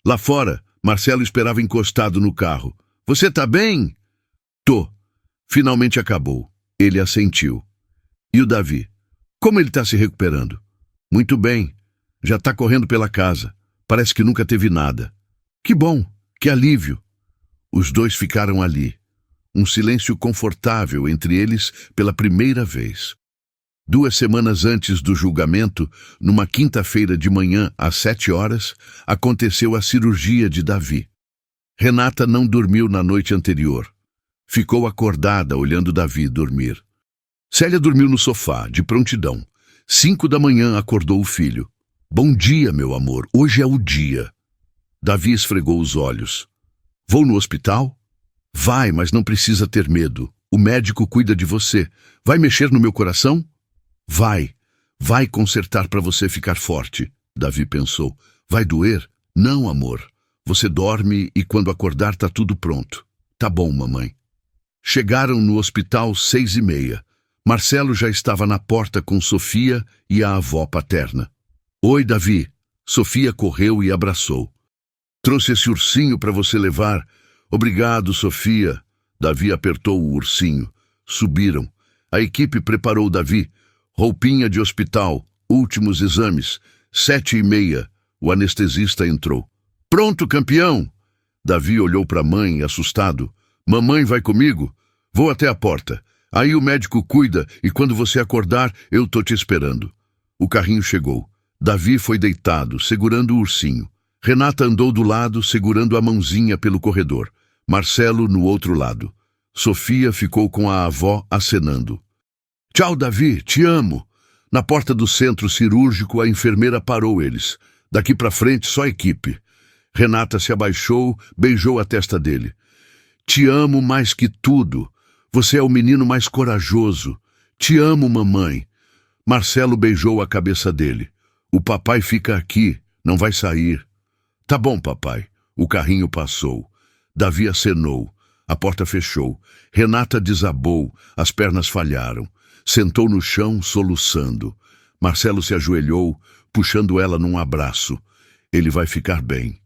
Lá fora, Marcelo esperava encostado no carro. Você tá bem? Tô. Finalmente acabou. Ele assentiu. E o Davi? Como ele tá se recuperando? Muito bem. Já tá correndo pela casa. Parece que nunca teve nada. Que bom. Que alívio. Os 2 ficaram ali. Um silêncio confortável entre eles pela primeira vez. 2 semanas antes do julgamento, numa quinta-feira de manhã, às 7 horas, aconteceu a cirurgia de Davi. Renata não dormiu na noite anterior. Ficou acordada olhando Davi dormir. Célia dormiu no sofá, de prontidão. 5 da manhã acordou o filho. Bom dia, meu amor, hoje é o dia. Davi esfregou os olhos. Vou no hospital? Vai, mas não precisa ter medo. O médico cuida de você. Vai mexer no meu coração? Vai. Vai consertar para você ficar forte. Davi pensou. Vai doer? Não, amor. Você dorme e quando acordar tá tudo pronto. Tá bom, mamãe. Chegaram no hospital 6h30. Marcelo já estava na porta com Sofia e a avó paterna. Oi, Davi. Sofia correu e abraçou. Trouxe esse ursinho para você levar. Obrigado, Sofia. Davi apertou o ursinho. Subiram. A equipe preparou Davi. Roupinha de hospital. Últimos exames. 7h30. O anestesista entrou. Pronto, campeão! Davi olhou para a mãe, assustado. Mamãe vai comigo? Vou até a porta. Aí o médico cuida e quando você acordar, eu tô te esperando. O carrinho chegou. Davi foi deitado, segurando o ursinho. Renata andou do lado, segurando a mãozinha pelo corredor. Marcelo no outro lado. Sofia ficou com a avó acenando. Tchau, Davi, te amo. Na porta do centro cirúrgico, a enfermeira parou eles. Daqui para frente, só equipe. Renata se abaixou, beijou a testa dele. Te amo mais que tudo. Você é o menino mais corajoso. Te amo, mamãe. Marcelo beijou a cabeça dele. O papai fica aqui, não vai sair. Tá bom, papai. O carrinho passou. Davi acenou. A porta fechou. Renata desabou. As pernas falharam. Sentou no chão, soluçando. Marcelo se ajoelhou, puxando ela num abraço. Ele vai ficar bem.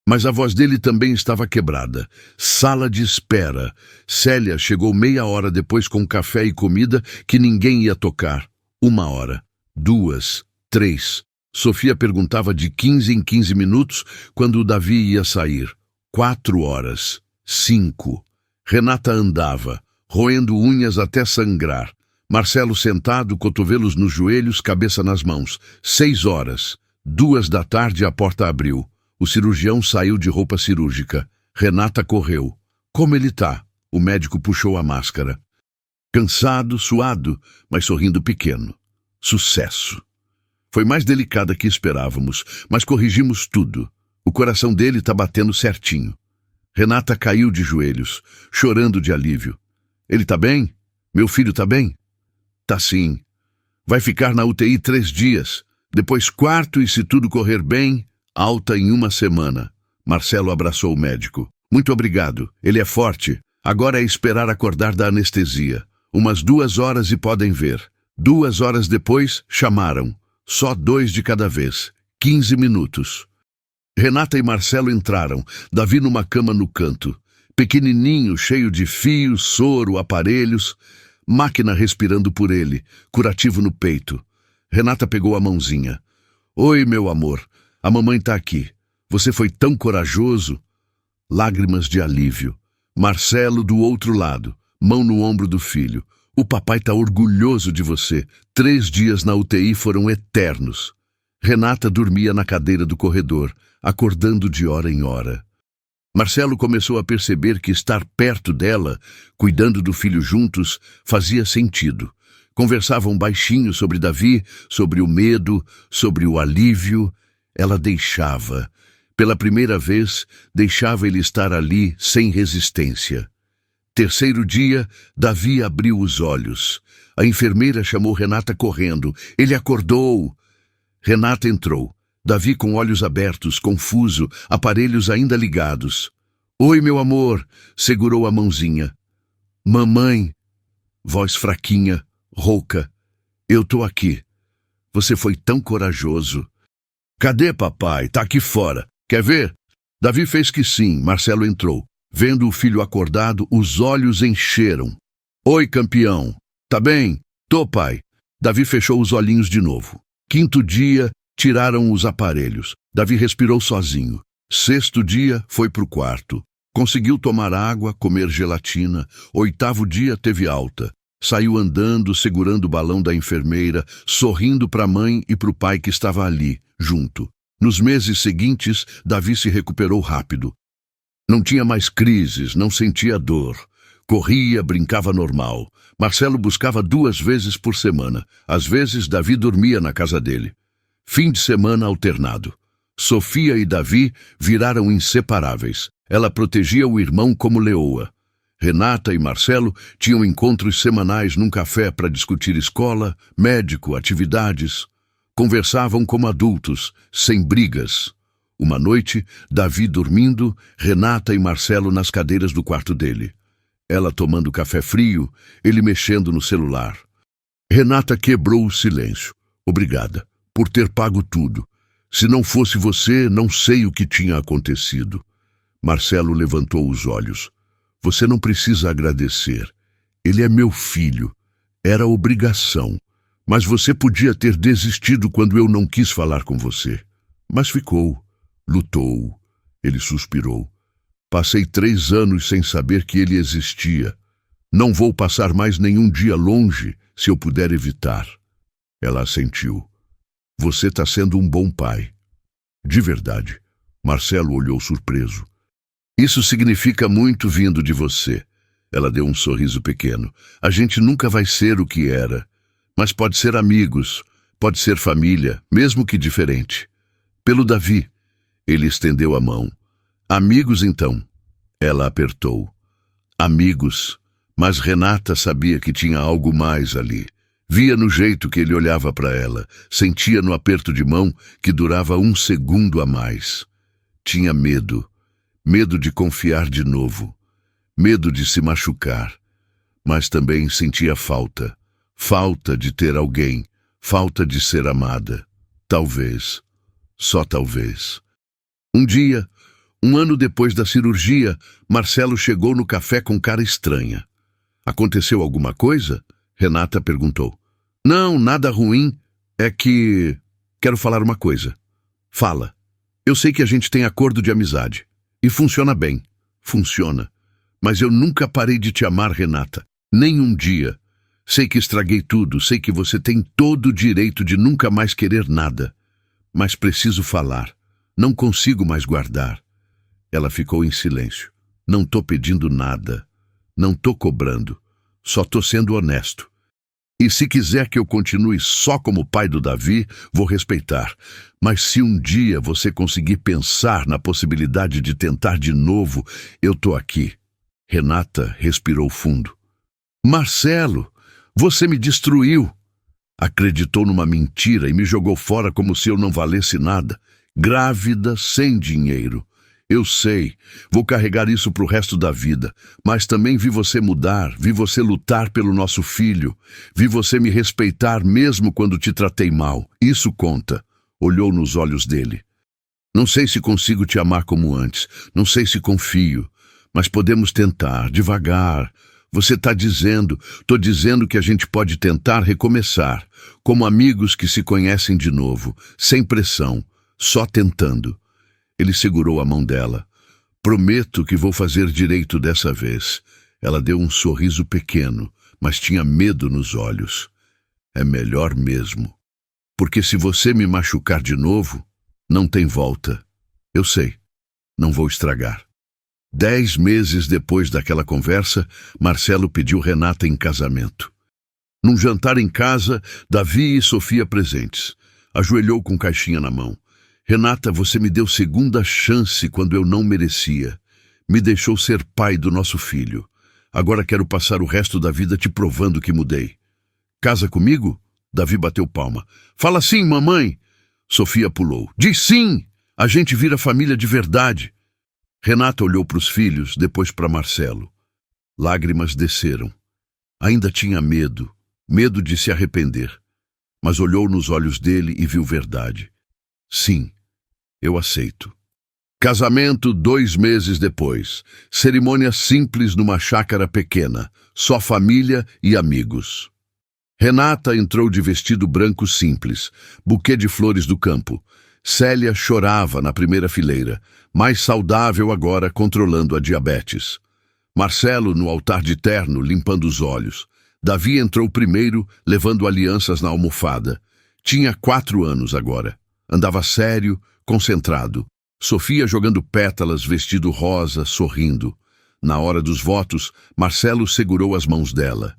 Mas a voz dele também estava quebrada. Sala de espera. Célia chegou meia hora depois com café e comida que ninguém ia tocar. 1 hora. 2, 3. Sofia perguntava de 15 em 15 minutos quando o Davi ia sair. 4 horas. 5. Renata andava, roendo unhas até sangrar. Marcelo sentado, cotovelos nos joelhos, cabeça nas mãos. 6 horas. 2 da tarde a porta abriu. O cirurgião saiu de roupa cirúrgica. Renata correu. Como ele tá? O médico puxou a máscara. Cansado, suado, mas sorrindo pequeno. Sucesso. Foi mais delicada que esperávamos, mas corrigimos tudo. O coração dele tá batendo certinho. Renata caiu de joelhos, chorando de alívio. Ele tá bem? Meu filho tá bem? Tá sim. Vai ficar na UTI 3 dias. Depois 4 e, se tudo correr bem, alta em 1 semana. Marcelo abraçou o médico. Muito obrigado. Ele é forte. Agora é esperar acordar da anestesia. Umas 2 horas e podem ver. 2 horas depois, chamaram. Só 2 de cada vez. 15 minutos. Renata e Marcelo entraram. Davi numa cama no canto. Pequenininho, cheio de fios, soro, aparelhos. Máquina respirando por ele. Curativo no peito. Renata pegou a mãozinha. Oi, meu amor. A mamãe tá aqui. Você foi tão corajoso. Lágrimas de alívio. Marcelo do outro lado. Mão no ombro do filho. O papai tá orgulhoso de você. 3 dias na UTI foram eternos. Renata dormia na cadeira do corredor, acordando de hora em hora. Marcelo começou a perceber que estar perto dela, cuidando do filho juntos, fazia sentido. Conversavam baixinho sobre Davi, sobre o medo, sobre o alívio. Ela deixava. Pela primeira vez, deixava ele estar ali sem resistência. 3º dia, Davi abriu os olhos. A enfermeira chamou Renata correndo. Ele acordou. Renata entrou. Davi com olhos abertos, confuso, aparelhos ainda ligados. Oi, meu amor, segurou a mãozinha. Mamãe, voz fraquinha, rouca. Eu tô aqui. Você foi tão corajoso. Cadê papai? Tá aqui fora. Quer ver? Davi fez que sim. Marcelo entrou. Vendo o filho acordado, os olhos encheram. Oi, campeão. Tá bem? Tô, pai. Davi fechou os olhinhos de novo. 5º dia, tiraram os aparelhos. Davi respirou sozinho. 6º dia, foi pro quarto. Conseguiu tomar água, comer gelatina. 8º dia, teve alta. Saiu andando, segurando o balão da enfermeira, sorrindo para a mãe e para o pai que estava ali, junto. Nos meses seguintes, Davi se recuperou rápido. Não tinha mais crises, não sentia dor. Corria, brincava normal. Marcelo buscava 2 vezes por semana. Às vezes, Davi dormia na casa dele. Fim de semana alternado. Sofia e Davi viraram inseparáveis. Ela protegia o irmão como leoa. Renata e Marcelo tinham encontros semanais num café para discutir escola, médico, atividades. Conversavam como adultos, sem brigas. Uma noite, Davi dormindo, Renata e Marcelo nas cadeiras do quarto dele. Ela tomando café frio, ele mexendo no celular. Renata quebrou o silêncio. Obrigada, por ter pago tudo. Se não fosse você, não sei o que tinha acontecido. Marcelo levantou os olhos. Você não precisa agradecer. Ele é meu filho. Era obrigação. Mas você podia ter desistido quando eu não quis falar com você. Mas ficou. Lutou. Ele suspirou. Passei 3 anos sem saber que ele existia. Não vou passar mais nenhum dia longe, se eu puder evitar. Ela assentiu. Você está sendo um bom pai. De verdade. Marcelo olhou surpreso. Isso significa muito vindo de você. Ela deu um sorriso pequeno. A gente nunca vai ser o que era. Mas pode ser amigos, pode ser família, mesmo que diferente. Pelo Davi. Ele estendeu a mão. Amigos, então. Ela apertou. Amigos. Mas Renata sabia que tinha algo mais ali. Via no jeito que ele olhava para ela. Sentia no aperto de mão que durava 1 segundo a mais. Tinha medo. Medo de confiar de novo. Medo de se machucar. Mas também sentia falta. Falta de ter alguém. Falta de ser amada. Talvez. Só talvez. Um dia, 1 ano depois da cirurgia, Marcelo chegou no café com cara estranha. Aconteceu alguma coisa? Renata perguntou. Não, nada ruim. É que... Quero falar uma coisa. Fala. Eu sei que a gente tem acordo de amizade. E funciona bem. Funciona. Mas eu nunca parei de te amar, Renata. Nem um dia. Sei que estraguei tudo. Sei que você tem todo o direito de nunca mais querer nada. Mas preciso falar. Não consigo mais guardar. Ela ficou em silêncio. Não tô pedindo nada. Não tô cobrando. Só tô sendo honesto. E se quiser que eu continue só como pai do Davi, vou respeitar. Mas se um dia você conseguir pensar na possibilidade de tentar de novo, eu tô aqui. Renata respirou fundo. Marcelo, você me destruiu. Acreditou numa mentira e me jogou fora como se eu não valesse nada. Grávida, sem dinheiro. Eu sei, vou carregar isso pro resto da vida, mas também vi você mudar, vi você lutar pelo nosso filho, vi você me respeitar mesmo quando te tratei mal. Isso conta. Olhou nos olhos dele. Não sei se consigo te amar como antes, não sei se confio, mas podemos tentar, devagar. Você está dizendo, tô dizendo que a gente pode tentar recomeçar, como amigos que se conhecem de novo, sem pressão, só tentando. Ele segurou a mão dela. Prometo que vou fazer direito dessa vez. Ela deu um sorriso pequeno, mas tinha medo nos olhos. É melhor mesmo. Porque se você me machucar de novo, não tem volta. Eu sei. Não vou estragar. 10 meses depois daquela conversa, Marcelo pediu Renata em casamento. Num jantar em casa, Davi e Sofia presentes. Ajoelhou com caixinha na mão. Renata, você me deu segunda chance quando eu não merecia. Me deixou ser pai do nosso filho. Agora quero passar o resto da vida te provando que mudei. Casa comigo? Davi bateu palma. Fala sim, mamãe. Sofia pulou. Diz sim! A gente vira família de verdade. Renata olhou para os filhos, depois para Marcelo. Lágrimas desceram. Ainda tinha medo, medo de se arrepender. Mas olhou nos olhos dele e viu verdade. Sim, eu aceito. Casamento 2 meses depois. Cerimônia simples numa chácara pequena. Só família e amigos. Renata entrou de vestido branco simples, buquê de flores do campo. Célia chorava na primeira fileira, mais saudável agora, controlando a diabetes. Marcelo no altar de terno, limpando os olhos. Davi entrou primeiro, levando alianças na almofada. Tinha 4 anos agora. Andava sério, concentrado. Sofia jogando pétalas, vestido rosa, sorrindo. Na hora dos votos, Marcelo segurou as mãos dela.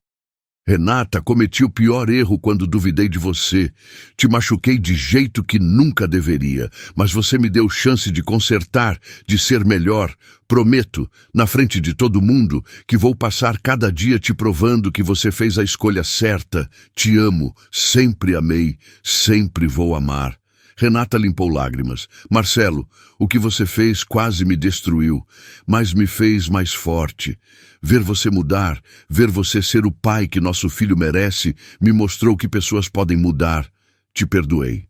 Renata, cometi o pior erro quando duvidei de você. Te machuquei de jeito que nunca deveria, mas você me deu chance de consertar, de ser melhor. Prometo, na frente de todo mundo, que vou passar cada dia te provando que você fez a escolha certa. Te amo, sempre amei, sempre vou amar. Renata limpou lágrimas. Marcelo, o que você fez quase me destruiu, mas me fez mais forte. Ver você mudar, ver você ser o pai que nosso filho merece, me mostrou que pessoas podem mudar. Te perdoei.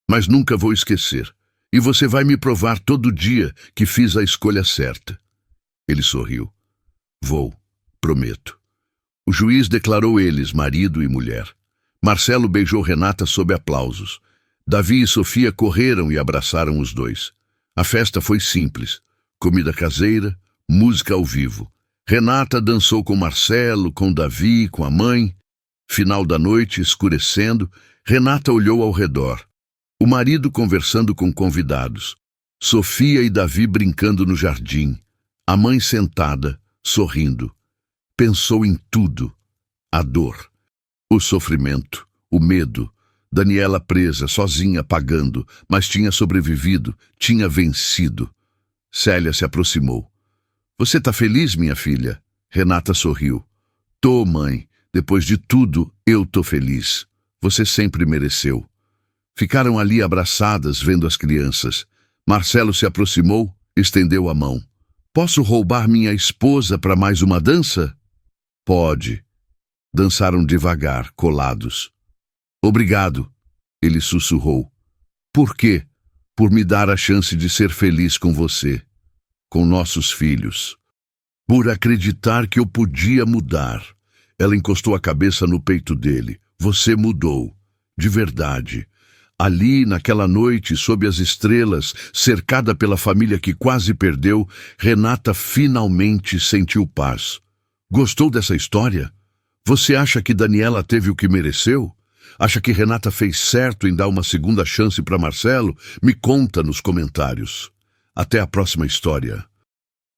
Mas nunca vou esquecer. E você vai me provar todo dia que fiz a escolha certa. Ele sorriu. Vou, prometo. O juiz declarou eles marido e mulher. Marcelo beijou Renata sob aplausos. Davi e Sofia correram e abraçaram os dois. A festa foi simples. Comida caseira, música ao vivo. Renata dançou com Marcelo, com Davi, com a mãe. Final da noite, escurecendo, Renata olhou ao redor. O marido conversando com convidados. Sofia e Davi brincando no jardim. A mãe sentada, sorrindo. Pensou em tudo. A dor, o sofrimento, o medo. Daniela presa, sozinha, pagando, mas tinha sobrevivido, tinha vencido. Célia se aproximou. Você tá feliz, minha filha? Renata sorriu. Tô, mãe. Depois de tudo, eu tô feliz. Você sempre mereceu. Ficaram ali abraçadas, vendo as crianças. Marcelo se aproximou, estendeu a mão. Posso roubar minha esposa para mais uma dança? Pode. Dançaram devagar, colados. Obrigado, ele sussurrou. Por quê? Por me dar a chance de ser feliz com você, com nossos filhos. Por acreditar que eu podia mudar. Ela encostou a cabeça no peito dele. Você mudou, de verdade. Ali, naquela noite, sob as estrelas, cercada pela família que quase perdeu, Renata finalmente sentiu paz. Gostou dessa história? Você acha que Daniela teve o que mereceu? Acha que Renata fez certo em dar uma segunda chance para Marcelo? Me conta nos comentários. Até a próxima história.